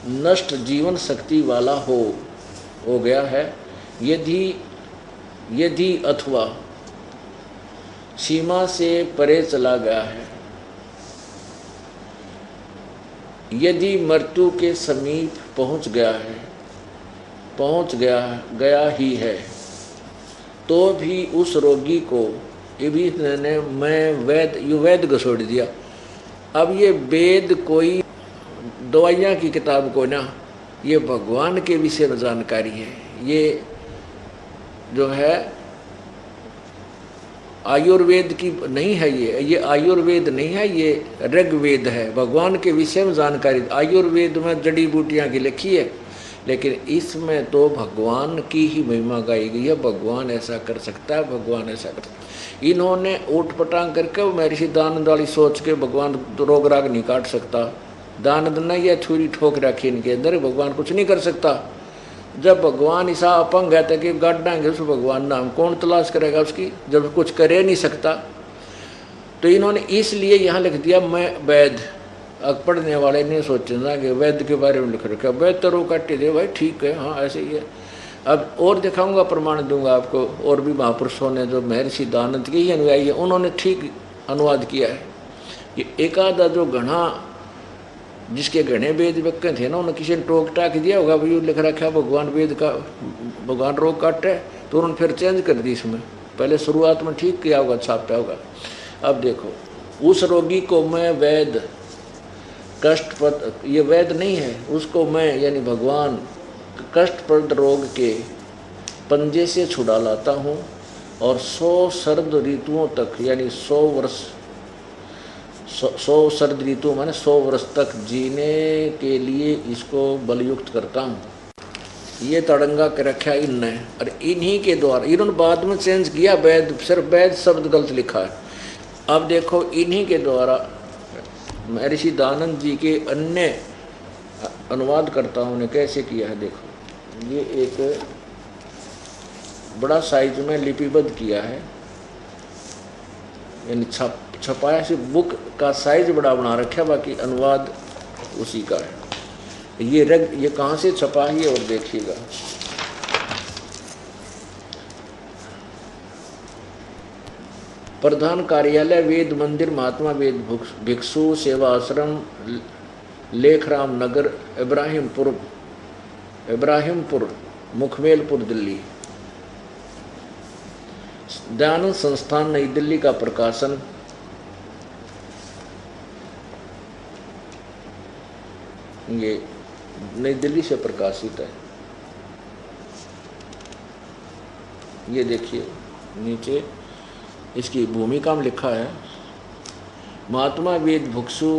S1: नष्ट जीवन शक्ति वाला हो गया है, यदि अथवा सीमा से परे चला गया है, यदि मृत्यु के समीप पहुंच गया ही है, तो भी उस रोगी को, ये भी ने मैं वेद को छोड़ दिया। अब ये वेद कोई दवाइयाँ की किताब को ना, ये भगवान के विषय में जानकारी है। ये जो है आयुर्वेद की नहीं है, ये आयुर्वेद नहीं है, ये ऋग्वेद है, भगवान के विषय में जानकारी। आयुर्वेद में जड़ी बूटियाँ की लिखी है, लेकिन इसमें तो भगवान की ही महिमा गाई गई है। भगवान ऐसा कर सकता है, भगवान ऐसा कर सकता है। इन्होंने ऊट पटांग करके महर्षि दानंद वाली सोच के भगवान रोग राग नहीं काट सकता। दानंद ने यह थ्योरी ठोक रखी इनके अंदर, भगवान कुछ नहीं कर सकता। जब भगवान ऐसा अपंग है तो कि गाड़ डांगे उस भगवान नाम, कौन तलाश करेगा उसकी, जब कुछ करे नहीं सकता। तो इन्होंने इसलिए यहाँ लिख दिया, मैं वैद। पढ़ने वाले ने सोचना कि वैद के बारे में लिख रखा, वैद तो रोग काटे दे भाई, ठीक है, हाँ ऐसे ही है। अब और दिखाऊंगा, प्रमाण दूंगा आपको, और भी महापुरुषों ने जो महर्षि दानंद के ही अनुयायी है, उन्होंने ठीक अनुवाद किया है। ये एकादा जो घना, जिसके घने वेद व्यक्ति थे ना, उन्होंने किसी ने टोक टाक दिया होगा, भाई लिख रखा भगवान वेद का, भगवान रोग काटे, तो उन्होंने फिर चेंज कर दी इसमें। पहले शुरुआत में ठीक किया होगा, छापा होगा। अब देखो, उस रोगी को मैं वैद कष्टप्रद, ये वैद नहीं है, उसको मैं यानी भगवान कष्टप्रद रोग के पंजे से छुड़ा लाता हूँ, और 100 शरद ऋतुओं तक, यानी 100 वर्ष, 100 शरद ऋतु माने 100 वर्ष तक जीने के लिए इसको बलयुक्त करता हूँ। ये तड़ंगा कर रखा इनने, और इन्हीं के द्वारा, इन्होंने बाद में चेंज किया, वैद, सिर्फ वैद शब्द गलत लिखा है। अब देखो, इन्हीं के द्वारा महर्षि दानंद जी के अन्य अनुवादकर्ताओं ने कैसे किया है। देखो, ये एक बड़ा साइज में लिपिबद्ध किया है, यानी छपाया से बुक का साइज बड़ा बना रखा है, बाकी अनुवाद उसी का है। ये कहाँ से छपा है और देखिएगा। प्रधान कार्यालय वेद मंदिर, महात्मा वेद भिक्षु सेवा आश्रम, लेखराम नगर, इब्राहिमपुर, मुखमेलपुर, दिल्ली। दयानंद संस्थान, नई दिल्ली का प्रकाशन। ये नई दिल्ली से प्रकाशित है। ये देखिए, नीचे इसकी भूमिका में लिखा है, महात्मा वेद भुक्षु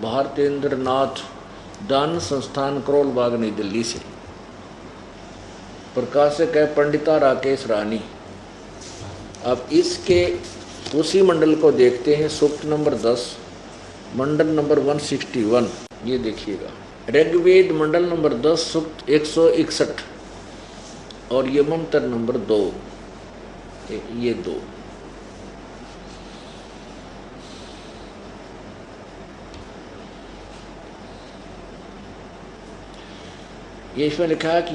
S1: भारतेंद्र नाथ, दान संस्थान करोल बाग नई दिल्ली से। प्रकाशक है पंडिता राकेश रानी। अब इसके उसी मंडल को देखते हैं, सूक्त नंबर 10, मंडल नंबर 161। ये देखिएगा, ऋग्वेद मंडल नंबर 10 सूक्त 161 और ये मंत्र नंबर 2, ये 2। ये इसमें लिखा है कि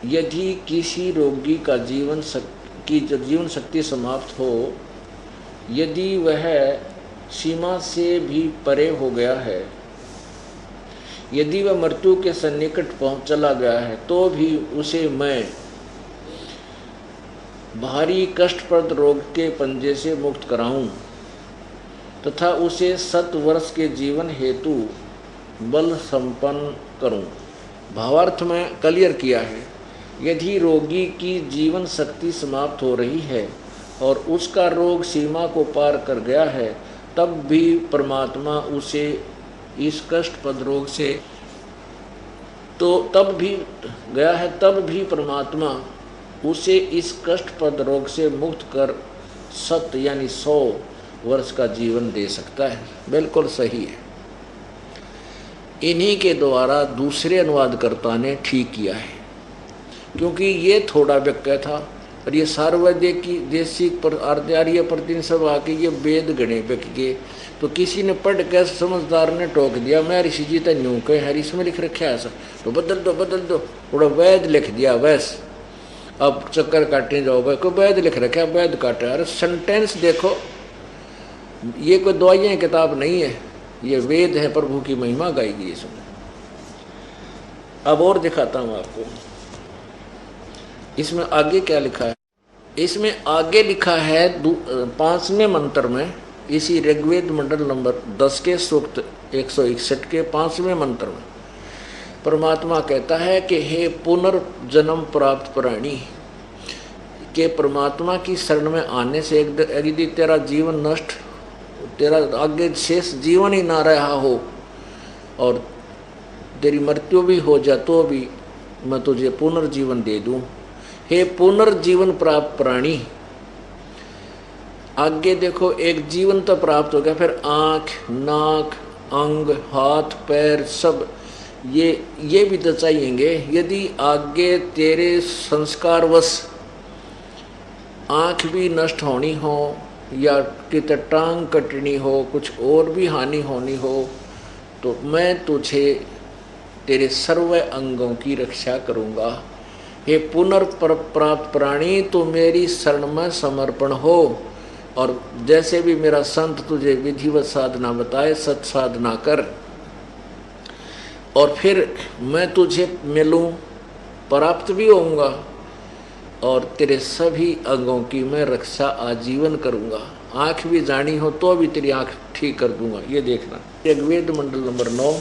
S1: यदि किसी रोगी का जीवन शक्ति समाप्त हो, यदि वह सीमा से भी परे हो गया है, यदि वह मृत्यु के सन्निकट पहुंच चला गया है, तो भी उसे मैं भारी कष्टप्रद रोग के पंजे से मुक्त कराऊं तथा उसे 7 वर्ष के जीवन हेतु बल संपन्न करूं। भावार्थ में क्लियर किया है, यदि रोगी की जीवन शक्ति समाप्त हो रही है और उसका रोग सीमा को पार कर गया है, तब भी परमात्मा उसे इस कष्टप्रद रोग से तब भी परमात्मा उसे इस कष्टप्रद रोग से मुक्त कर 7 यानी 100 वर्ष का जीवन दे सकता है। बिल्कुल सही है। इन्हीं के द्वारा दूसरे अनुवादकर्ता ने ठीक किया है, क्योंकि ये थोड़ा वाक्य था और ये सार्ववैदिक की देशिक आर्य प्रतिदिन सब आके ये वेद गणे व्यक्ति, तो किसी ने पढ़ के समझदार ने टोक दिया, मैं ऋषि जी तो न्यू कहे हर इसमें लिख रखा है ऐसा, तो बदल दो थोड़ा वैद लिख दिया। वैस अब चक्कर काटने जाओगे, कोई वैद लिख रखा है, वैद काटे। अरे सेंटेंस देखो, ये कोई दवाइयाँ किताब नहीं है, ये वेद है, प्रभु की महिमा गाएगी इसमें। अब और दिखाता हूँ आपको, इसमें आगे क्या लिखा है। इसमें आगे लिखा है 5वें मंत्र में, इसी ऋग्वेद मंडल नंबर 10 के सूक्त 161 के 5वें मंत्र में परमात्मा कहता है कि हे पुनर्जन्म प्राप्त प्राणी, के परमात्मा की शरण में आने से यदि तेरा जीवन नष्ट, तेरा आगे शेष जीवन ही ना रहा हो और तेरी मृत्यु भी हो जाए, तो भी मैं तुझे पुनर्जीवन दे दूं। हे पुनर्जीवन प्राप्त प्राणी, आगे देखो, एक जीवन तो प्राप्त हो गया, फिर आँख, नाक, अंग, हाथ, पैर सब ये भी तो चाहिएंगे। यदि आगे तेरे संस्कारवश आँख भी नष्ट होनी हो या कित टांग कटनी हो, कुछ और भी हानि होनी हो, तो मैं तुझे तेरे सर्व अंगों की रक्षा करूँगा। हे पुनर्प्राप्त प्राणी, तो मेरी शरण में समर्पण हो और जैसे भी मेरा संत तुझे विधिवत साधना बताए, सत साधना कर, और फिर मैं तुझे मिलूं, प्राप्त भी होऊंगा और तेरे सभी अंगों की मैं रक्षा आजीवन करूंगा। आँख भी जानी हो तो भी तेरी आँख ठीक कर दूंगा। ये देखना, ऋग्वेद मंडल नंबर 9,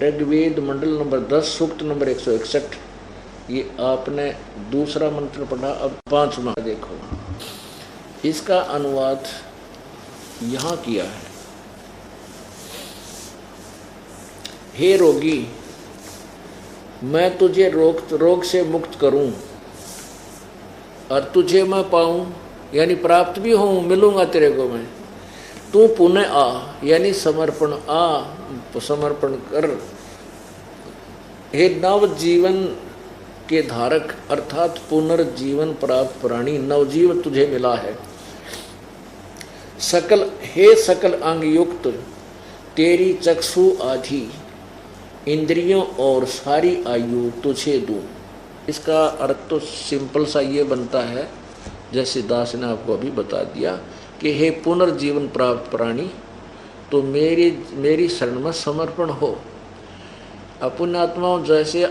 S1: ऋग्वेद मंडल नंबर 10 सूक्त नंबर 161। ये आपने दूसरा मंत्र पढ़ा, अब 5वां देखो। इसका अनुवाद यहाँ किया है, हे रोगी, मैं तुझे रोग से मुक्त करूं और तुझे मैं पाऊं, यानी प्राप्त भी होऊं, मिलूंगा तेरे को मैं। तू पुनः आ, यानी समर्पण समर्पण कर। हे नव जीवन के धारक अर्थात पुनर्जीवन प्राप्त प्राणी, नवजीवन तुझे मिला है। हे सकल अंग युक्त, तेरी चक्षु आदि इंद्रियों और सारी आयु तुझे दूं। इसका अर्थ तो सिंपल सा ये बनता है, जैसे दास ने आपको अभी बता दिया कि हे पुनर्जीवन प्राप्त प्राणी, तो मेरी शरण में समर्पण हो। पुण्यात्माओं, जैसे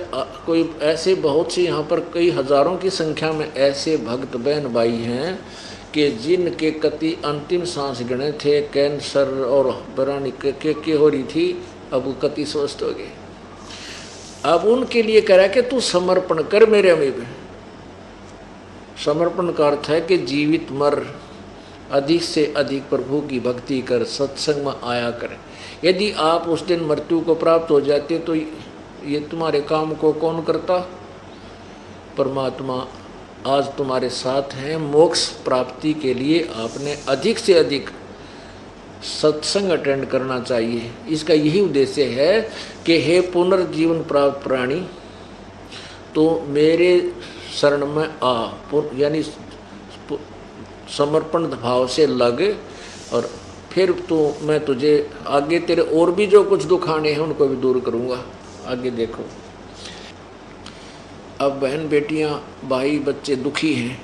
S1: कोई ऐसे बहुत से यहाँ पर कई हजारों की संख्या में ऐसे भक्त बहन भाई हैं कि जिनके कति अंतिम सांस गिने थे, कैंसर और बरानी के हो रही थी, अब वो कति स्वस्थ हो गए। अब उनके लिए कह रहा है कि तू समर्पण कर मेरे अमीब। समर्पण का अर्थ है कि जीवित मर, अधिक से अधिक प्रभु की भक्ति कर, सत्संग में आया कर। यदि आप उस दिन मृत्यु को प्राप्त हो जाते तो ये तुम्हारे काम को कौन करता? परमात्मा आज तुम्हारे साथ हैं। मोक्ष प्राप्ति के लिए आपने अधिक से अधिक सत्संग अटेंड करना चाहिए। इसका यही उद्देश्य है कि हे पुनर्जीवन प्राप्त प्राणी, तो मेरे शरण में आ, यानी समर्पण भाव से लग, और फिर तो मैं तुझे आगे तेरे और भी जो कुछ दुखाने हैं उनको भी दूर करूँगा। आगे देखो, अब बहन बेटियां भाई बच्चे दुखी हैं,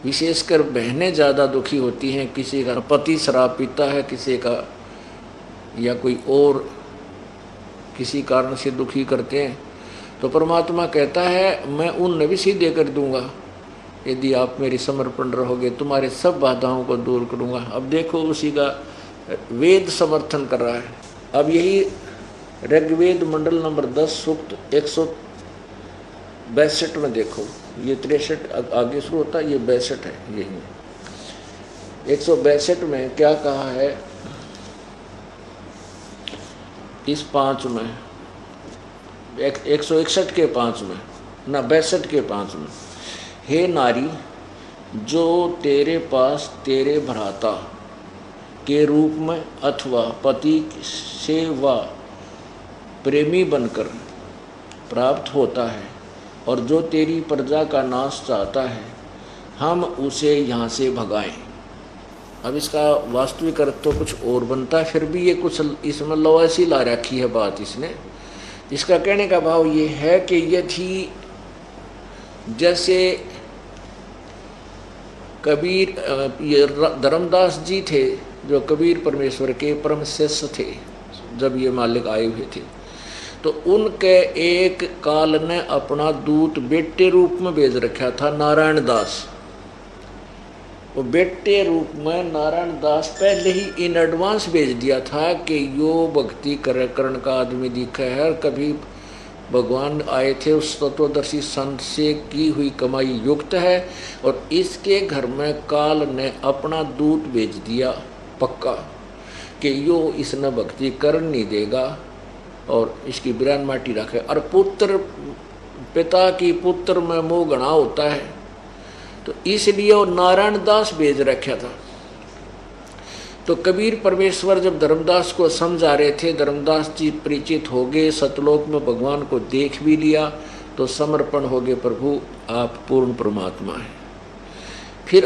S1: विशेषकर बहनें ज़्यादा दुखी होती हैं। किसी का पति शराब पीता है, किसी का या कोई और किसी कारण से दुखी करते हैं, तो परमात्मा कहता है मैं उन्हें भी सीधे कर दूंगा यदि आप मेरी समर्पण रहोगे, तुम्हारे सब बाधाओं को दूर करूंगा। अब देखो उसी का वेद समर्थन कर रहा है। अब यही ऋग्वेद मंडल नंबर 10 सूक्त 162 में देखो, ये 63 आगे शुरू होता है, ये 62 है। यही 162 में क्या कहा है, इस 5 में 161 के 5 में ना 62 के 5 में, हे नारी, जो तेरे पास तेरे भ्राता के रूप में अथवा पति से व प्रेमी बनकर प्राप्त होता है और जो तेरी प्रजा का नाश चाहता है, हम उसे यहाँ से भगाएं। अब इसका वास्तविक अर्थ तो कुछ और बनता है, फिर भी ये कुछ इसमें लवासी ला रखी है बात इसने। इसका कहने का भाव ये है कि यदि जैसे कबीर, ये धर्मदास जी थे जो कबीर परमेश्वर के परम शिष्य थे, जब ये मालिक आए हुए थे, तो उनके एक काल ने अपना दूत बेटे रूप में भेज रखा था, नारायण दास। वो बेटे रूप में नारायण दास पहले ही इन एडवांस भेज दिया था कि यो भक्ति करण का आदमी दिखा है, कभी भगवान आए थे उस तत्वदर्शी संत से की हुई कमाई युक्त है, और इसके घर में काल ने अपना दूत भेज दिया पक्का कि यो इसने भक्ति कर नहीं देगा और इसकी बिरान माटी रखे। और पुत्र, पिता की पुत्र में मोह घना होता है, तो इसलिए वो नारायण दास भेज रखा था। तो कबीर परमेश्वर जब धर्मदास को समझा रहे थे, धर्मदास जी परिचित हो गए, सतलोक में भगवान को देख भी लिया, तो समर्पण हो गए, प्रभु आप पूर्ण परमात्मा हैं। फिर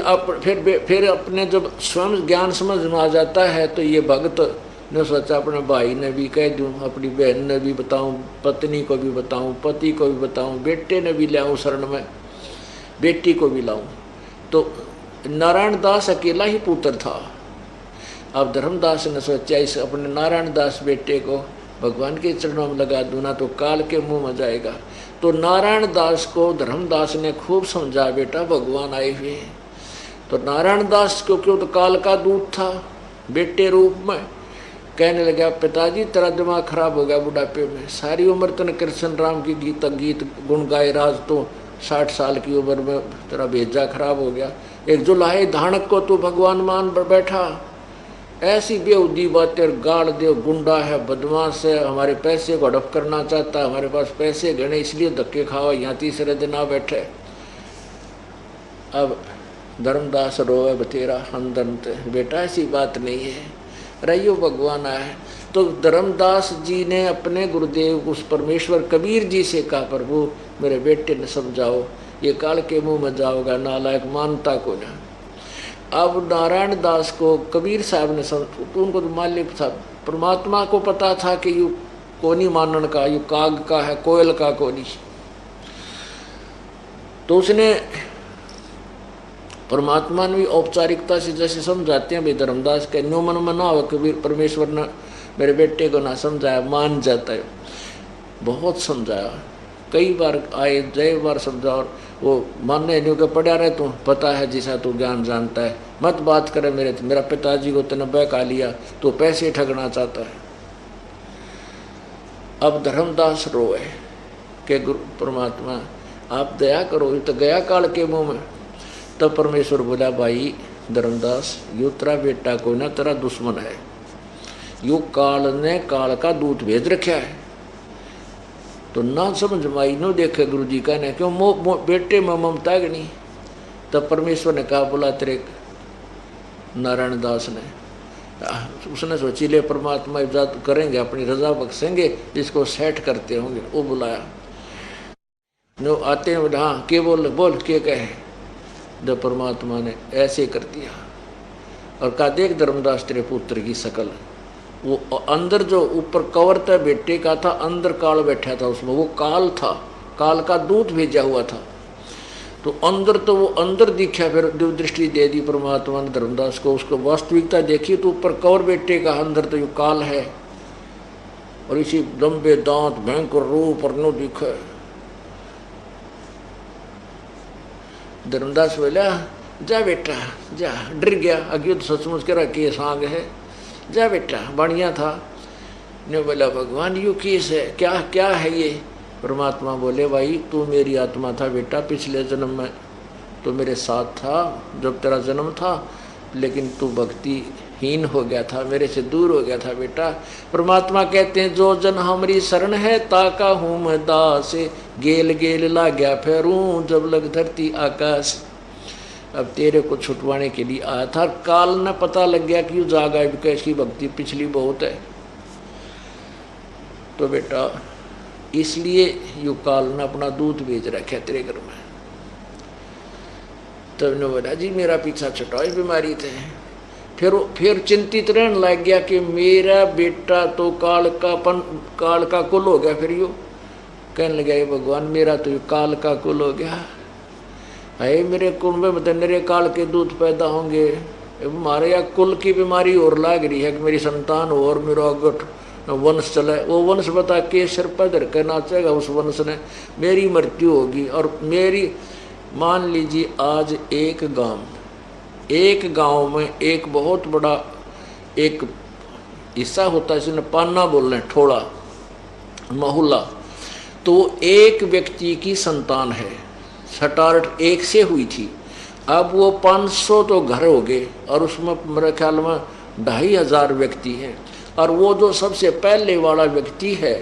S1: अपने जब स्वयं ज्ञान समझ में आ जाता है, तो ये भक्त ने सोचा अपने भाई ने भी कह दूं, अपनी बहन ने भी बताऊं, पत्नी को भी बताऊं, पति को भी बताऊं, बेटे ने भी लाऊं शरण में, बेटी को भी लाऊं। तो नारायण दास अकेला ही पुत्र था। अब धर्मदास ने सोचा इस अपने नारायण दास बेटे को भगवान के चरणों में लगा दूं ना तो काल के मुंह में जाएगा। तो नारायण दास को धर्मदास ने खूब समझा, बेटा भगवान आए हुए हैं। तो नारायण दास क्योंकि तो काल का दूत था बेटे रूप में, कहने लगा पिताजी तेरा दिमाग खराब हो गया बुढ़ापे में, सारी उम्र तूने कृष्ण राम की गीत गुण गाए, राज तो 60 साल की उम्र में तेरा भेजा खराब हो गया। एक जुलाहे धानक को तू भगवान मान पर बैठा, ऐसी बेहुदी बातें गाड़ दे, गुंडा है, बदमाश है, हमारे पैसे को हड़प करना चाहता, हमारे पास पैसे गणे इसलिए धक्के खावा, यहाँ तीसरे दिन आ बैठे। अब धर्मदास रोए बतेरा अंदर, बेटा ऐसी बात नहीं है, रहियो भगवान आया है। तो धर्मदास जी ने अपने गुरुदेव उस परमेश्वर कबीर जी से कहा, प्रभु मेरे बेटे ने समझाओ, ये काल के मुंह में जाओगा, नालायक मानता को ना। अब नारायण दास को कबीर साहब ने तो उनको तो मालिक था, परमात्मा को पता था कि यू कोनी मानन का, यू काग का है, कोयल का कोनी। तो उसने परमात्मा ने भी औपचारिकता से जैसे समझाते हैं भाई धर्मदास के नो मन मना हो, कबीर परमेश्वर ने मेरे बेटे को ना समझाया, मान जाता है। बहुत समझाया, कई बार आए, कई बार समझा, और वो मानने नहीं के पड़ा रहे, तू पता है जैसा तू ज्ञान जानता है, मत बात करे मेरा पिताजी को तूने बहका लिया, तो पैसे ठगना चाहता है। अब धर्मदास रोए कि गुरु परमात्मा आप दया करो, ये तो गया काल के मुंह में। तब परमेश्वर बोला, भाई धर्मदास, यो तेरा बेटा कोई ना तेरा दुश्मन है, यो काल ने काल का दूत भेज रखा है। तो ना समझ माई नो देखे गुरु जी का ने क्यों बेटे में ममता है नहीं। तब परमेश्वर ने कहा, बोला तेरे नारायण दास ने, उसने सोची ले परमात्मा इजाजत करेंगे, अपनी रजा बख्शेंगे, इसको सेट करते होंगे। वो बुलाया, नो आते हैं, हाँ के बोल के कहे। जब परमात्मा ने ऐसे कर दिया और कहा, देख धर्मदास तेरे पुत्र की शकल, वो अंदर जो ऊपर कवर था बेटे का था, अंदर काल बैठा था उसमें, वो काल था, काल का दूत भेजा हुआ था। तो अंदर तो वो अंदर दिखा, फिर दिव्य दृष्टि दे दी परमात्मा ने धर्मदास को, उसको वास्तविकता देखी तो ऊपर कवर बेटे का, अंदर तो ये काल है। और इसी लंबे दांत, भयंकर रूप और नो दिखा। धर्मदास बोला, जा बेटा जा, डर गया, अगे तो सचमुच कह रहा कि सांग है, जा बेटा बढ़िया था। ने बोला, भगवान यू केस है, क्या क्या है ये। परमात्मा बोले, भाई तू मेरी आत्मा था बेटा, पिछले जन्म में तो मेरे साथ था जब तेरा जन्म था, लेकिन तू भक्तिहीन हो गया था, मेरे से दूर हो गया था बेटा। परमात्मा कहते हैं, जो जन हमारी शरण है ताका हूँ मैं दास, गेल गेल ला गया फेरूं जब लग धरती आकाश। अब तेरे को छुटवाने के लिए आया था, काल ने पता लग गया कि जागा इसकी भक्ति पिछली बहुत है, तो बेटा इसलिए यू काल ने अपना दूध भेज रखा तेरे घर में। तब ने बोला, जी मेरा पीछा छुटाओ, बीमारी थे। फिर चिंतित रहने लग गया कि मेरा बेटा तो काल का कुल हो गया। फिर यू कहने लगा, भगवान मेरा तो यू काल का कुल हो गया है, मेरे कुल में मतलब मेरे काल के दूध पैदा होंगे। हमारे यहाँ कुल की बीमारी और लाग रही है कि मेरी संतान हो और मेरा अगट वंश चले। वो वंश बता के सिर पर धर कर नाचेगा, उस वंश ने मेरी मृत्यु होगी। और मेरी मान लीजिए आज एक गांव में एक बहुत बड़ा एक हिस्सा होता है, जिसने पाना बोल रहे हैं, ठोड़ा मोहल्ला, तो एक व्यक्ति की संतान है, सटारट एक से हुई थी। अब वो 500 तो घर हो गए और उसमें मेरे ख्याल में 2500 व्यक्ति हैं। और वो जो सबसे पहले वाला व्यक्ति है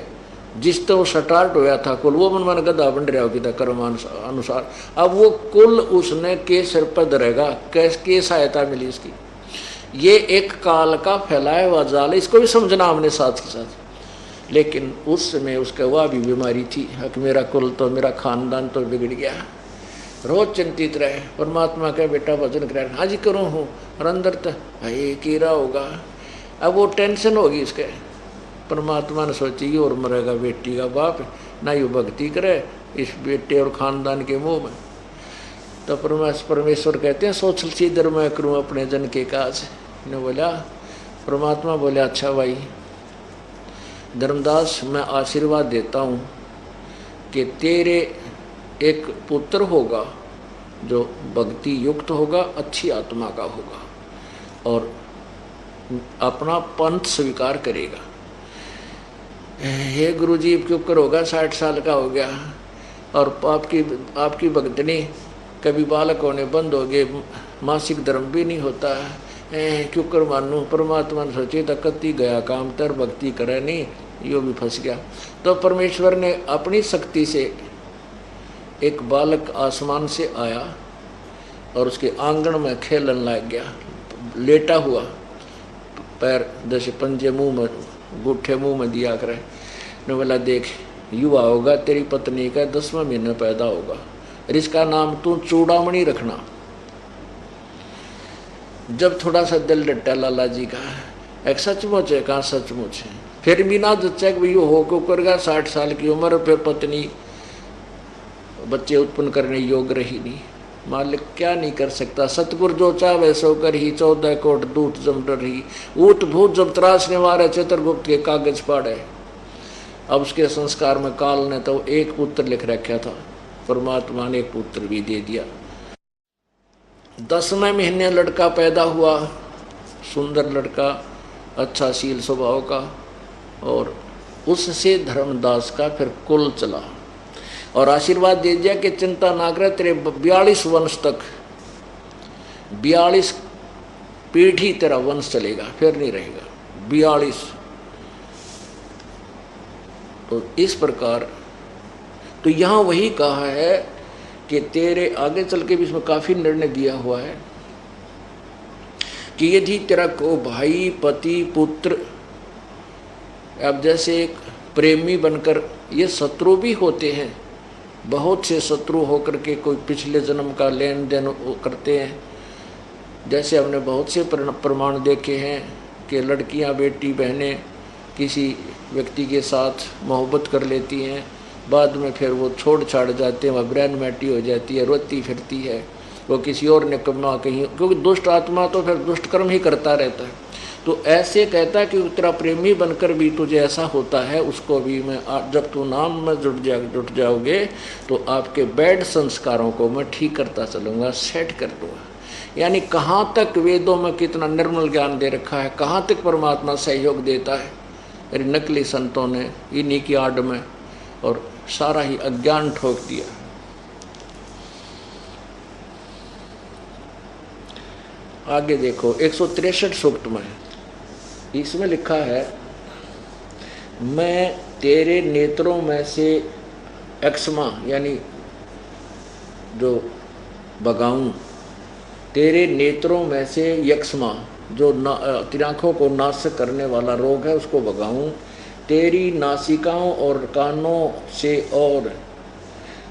S1: जिस तो स्टार्ट होया था कुल, वो मन गधा बन रहा होगी था कर्म अनुसार। अब वो कुल उसने के सिर पर धरेगा, कैसे सहायता मिली इसकी। ये एक काल का फैलाया हुआ जाल, इसको भी समझना हमने साथ के साथ। लेकिन उस समय उसका वह भी बीमारी थी कि मेरा कुल तो मेरा खानदान तो बिगड़ गया। रोज चिंतित रहे। परमात्मा का बेटा भजन कराए, हाँ जी करूँ हूँ, और अंदर तो भाई कीड़ा होगा। अब वो टेंशन होगी इसके। परमात्मा ने सोची और मरेगा बेटी का बाप, ना यू भक्ति करे इस बेटे और खानदान के मुंह में। तो परमेश्वर कहते हैं, सोच सीधर मैं करूँ अपने जन के काज। ने बोला, परमात्मा बोले, अच्छा भाई धर्मदास, मैं आशीर्वाद देता हूँ कि तेरे एक पुत्र होगा जो भक्ति युक्त होगा, अच्छी आत्मा का होगा और अपना पंथ स्वीकार करेगा। हे गुरुजी क्यों कर होगा, 60 साल का हो गया और आपकी भक्तनी कभी बालक होने बंद हो गए, मासिक धर्म भी नहीं होता, क्यों कर मानू। परमात्मा ने सोचे तो कति गया काम तर, भक्ति करे नहीं, यो भी फंस गया। तो परमेश्वर ने अपनी शक्ति से एक बालक आसमान से आया और उसके आंगन में खेलन लग गया, लेटा हुआ, पैर जैसे पंजे मुंह में, गुट्ठे मुंह में दिया करे। ने बोला, देख युवा होगा, तेरी पत्नी का 10वें महीने पैदा होगा और इसका नाम तू चूड़ामणि रखना। जब थोड़ा सा दिल डटा लाला जी का, एक सचमुच है, कहाँ सचमुच है। फिर भी ना जच्चा कि यो हो क्यों करेगा, 60 साल की उम्र, फिर पत्नी बच्चे उत्पन्न करने योग्य रही नहीं। मालिक क्या नहीं कर सकता, सतगुरु जो चाहे सो कर ही, 14 कोट दूत जम रही, ऊट भूत जब त्रासने वाले चित्रगुप्त के कागज पाड़े। अब उसके संस्कार में काल ने तो एक पुत्र लिख रखा था, परमात्मा ने एक पुत्र भी दे दिया। 10वें महीने लड़का पैदा हुआ, सुंदर लड़का, अच्छा शील स्वभाव का, और उससे धर्मदास का फिर कुल चला और आशीर्वाद दे दिया कि चिंता ना करे, तेरे 42 वंश तक 42 पीढ़ी तेरा वंश चलेगा, फिर नहीं रहेगा 42। तो इस प्रकार तो यहाँ वही कहा है कि तेरे आगे चल के भी इसमें काफी निर्णय दिया हुआ है कि यदि तेरा को भाई पति पुत्र, अब जैसे एक प्रेमी बनकर, ये शत्रु भी होते हैं, बहुत से शत्रु होकर के कोई पिछले जन्म का लेन देन करते हैं। जैसे हमने बहुत से प्रमाण देखे हैं कि लड़कियां बेटी बहनें किसी व्यक्ति के साथ मोहब्बत कर लेती हैं, बाद में फिर वो छोड़ छाड़ जाते हैं, वह ब्रेन मैटी हो जाती है, रोती फिरती है, वो किसी और ने कमा कहीं, क्योंकि दुष्ट आत्मा तो फिर दुष्ट कर्म ही करता रहता है। तो ऐसे कहता है कि तेरा प्रेमी बनकर भी तुझे ऐसा होता है, उसको भी मैं जब तू नाम में जुट जाओगे तो आपके बैड संस्कारों को मैं ठीक करता चलूँगा, सेट कर दूँगा। यानी कहाँ तक वेदों में कितना निर्मल ज्ञान दे रखा है, कहाँ तक परमात्मा सहयोग देता है। अरे नकली संतों ने इन्हीं की आड़ में और सारा ही अज्ञान ठोक दिया। आगे देखो 163 सूक्त में, इसमें लिखा है, मैं तेरे नेत्रों में से एक्समा यानी जो बगाऊं, तेरे नेत्रों में से यक्ष्मा जो तेरी आँखों को नाश करने वाला रोग है उसको भगाऊं, तेरी नासिकाओं और कानों से और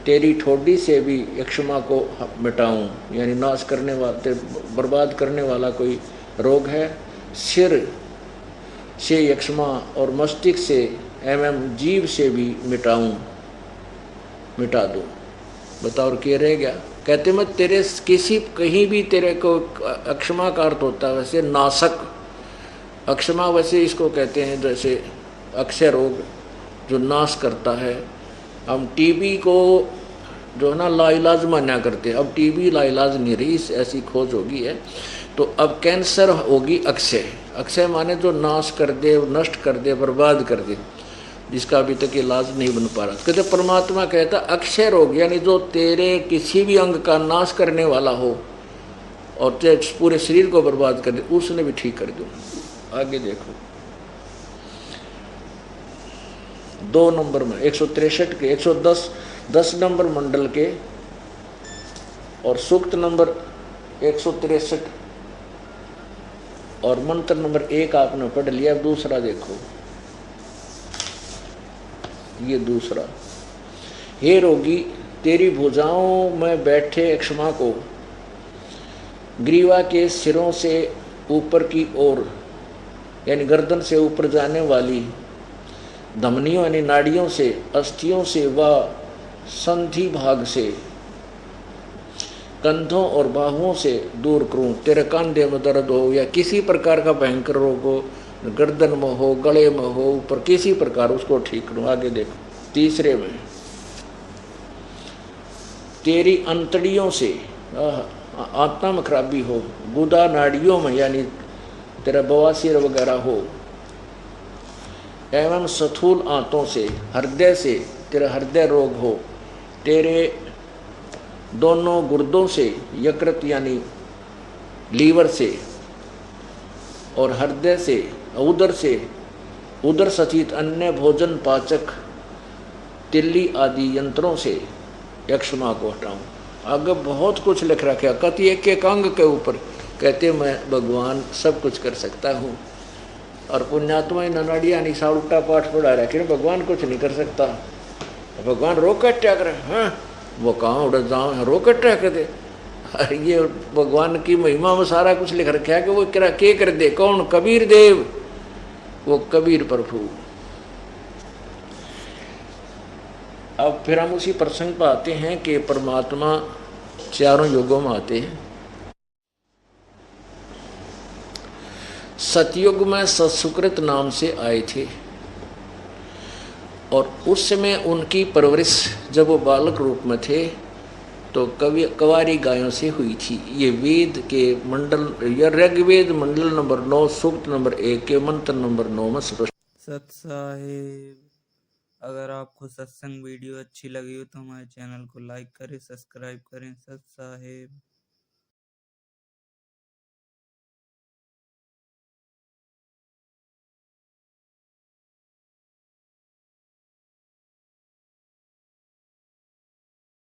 S1: तेरी ठोडी से भी यक्ष्मा को मिटाऊं, यानी नाश करने वाला बर्बाद करने वाला कोई रोग है। सिर से यक्ष्मा और मस्तिष्क से एवं जीव से भी मिटा दूं। बताओ और क्या रह गया। कहते मैं तेरे किसी कहीं भी तेरे को, अक्षमा का अर्थ होता है वैसे नाशक, अक्षमा वैसे इसको कहते हैं जैसे अक्षय रोग जो नाश करता है। हम टीबी को जो है ना लाइलाज माना करते हैं, अब टीबी लाइलाज नहीं रही, ऐसी खोज होगी है। तो अब कैंसर होगी अक्षय, अक्षय माने जो नाश कर दे, नष्ट कर दे, बर्बाद कर दे, जिसका अभी तक इलाज नहीं बन पा रहा। कहते परमात्मा कहता अक्षय रोग यानी जो तेरे किसी भी अंग का नाश करने वाला हो और तेरे पूरे शरीर को बर्बाद कर दे, उसने भी ठीक कर दो। आगे देखो 2 नंबर में 163 के 110 नंबर मंडल के और सूक्त नंबर 163 और मंत्र नंबर 1 आपने पढ़ लिया। दूसरा देखो, ये दूसरा, हे रोगी तेरी भुजाओं में बैठे यक्ष्मा को ग्रीवा के सिरों से ऊपर की ओर यानी गर्दन से ऊपर जाने वाली धमनियों यानी नाड़ियों से, अस्थियों से व संधि भाग से, कंधों और बाहुओं से दूर करूं। तेरे कंधे में दर्द हो या किसी प्रकार का भयंकर रोग हो, गर्दन में हो, गले में हो, ऊपर किसी प्रकार उसको ठीक करूं। आगे देखो तीसरे में, तेरी अंतड़ियों से आत्मा में खराबी हो, गुदा नाड़ियों में यानी तेरा बवासीर वगैरह हो, एवं स्थूल आंतों से, हृदय से तेरा हृदय रोग हो, तेरे दोनों गुर्दों से, यकृत यानी लीवर से और हृदय से, उदर सहित अन्य भोजन पाचक तिल्ली आदि यंत्रों से यक्ष्मा को हटाऊं। आगे बहुत कुछ लिख रखा, कति एक अंग के ऊपर कहते मैं भगवान सब कुछ कर सकता हूँ। और पुण्यात्मा ननाड़िया निशा उल्टा पाठ पढ़ा रहा कि भगवान कुछ नहीं कर सकता, भगवान रोकेट क्या करे, हाँ वो कहाँ उड़ जाओ रोकेट क्या कर दे। ये भगवान की महिमा में सारा कुछ लिख रखा है कि वो के कर दे। कौन? कबीर देव, वो कबीर प्रभु। अब फिर हम उसी प्रसंग पर आते हैं कि परमात्मा चारों युगों में आते हैं। सतयुग में सत्सुकृत नाम से आए थे और उस समय उनकी परवरिश जब वो बालक रूप में थे तो कवारी गायों से हुई थी। ये वेद के मंडल या ऋग्वेद मंडल नंबर 9 सूक्त नंबर 1 के मंत्र नंबर 9 में स्पष्ट।
S2: सत साहिब। अगर आपको सत्संग वीडियो अच्छी लगी हो तो हमारे चैनल को लाइक करें, सब्सक्राइब करें। सत साहेब।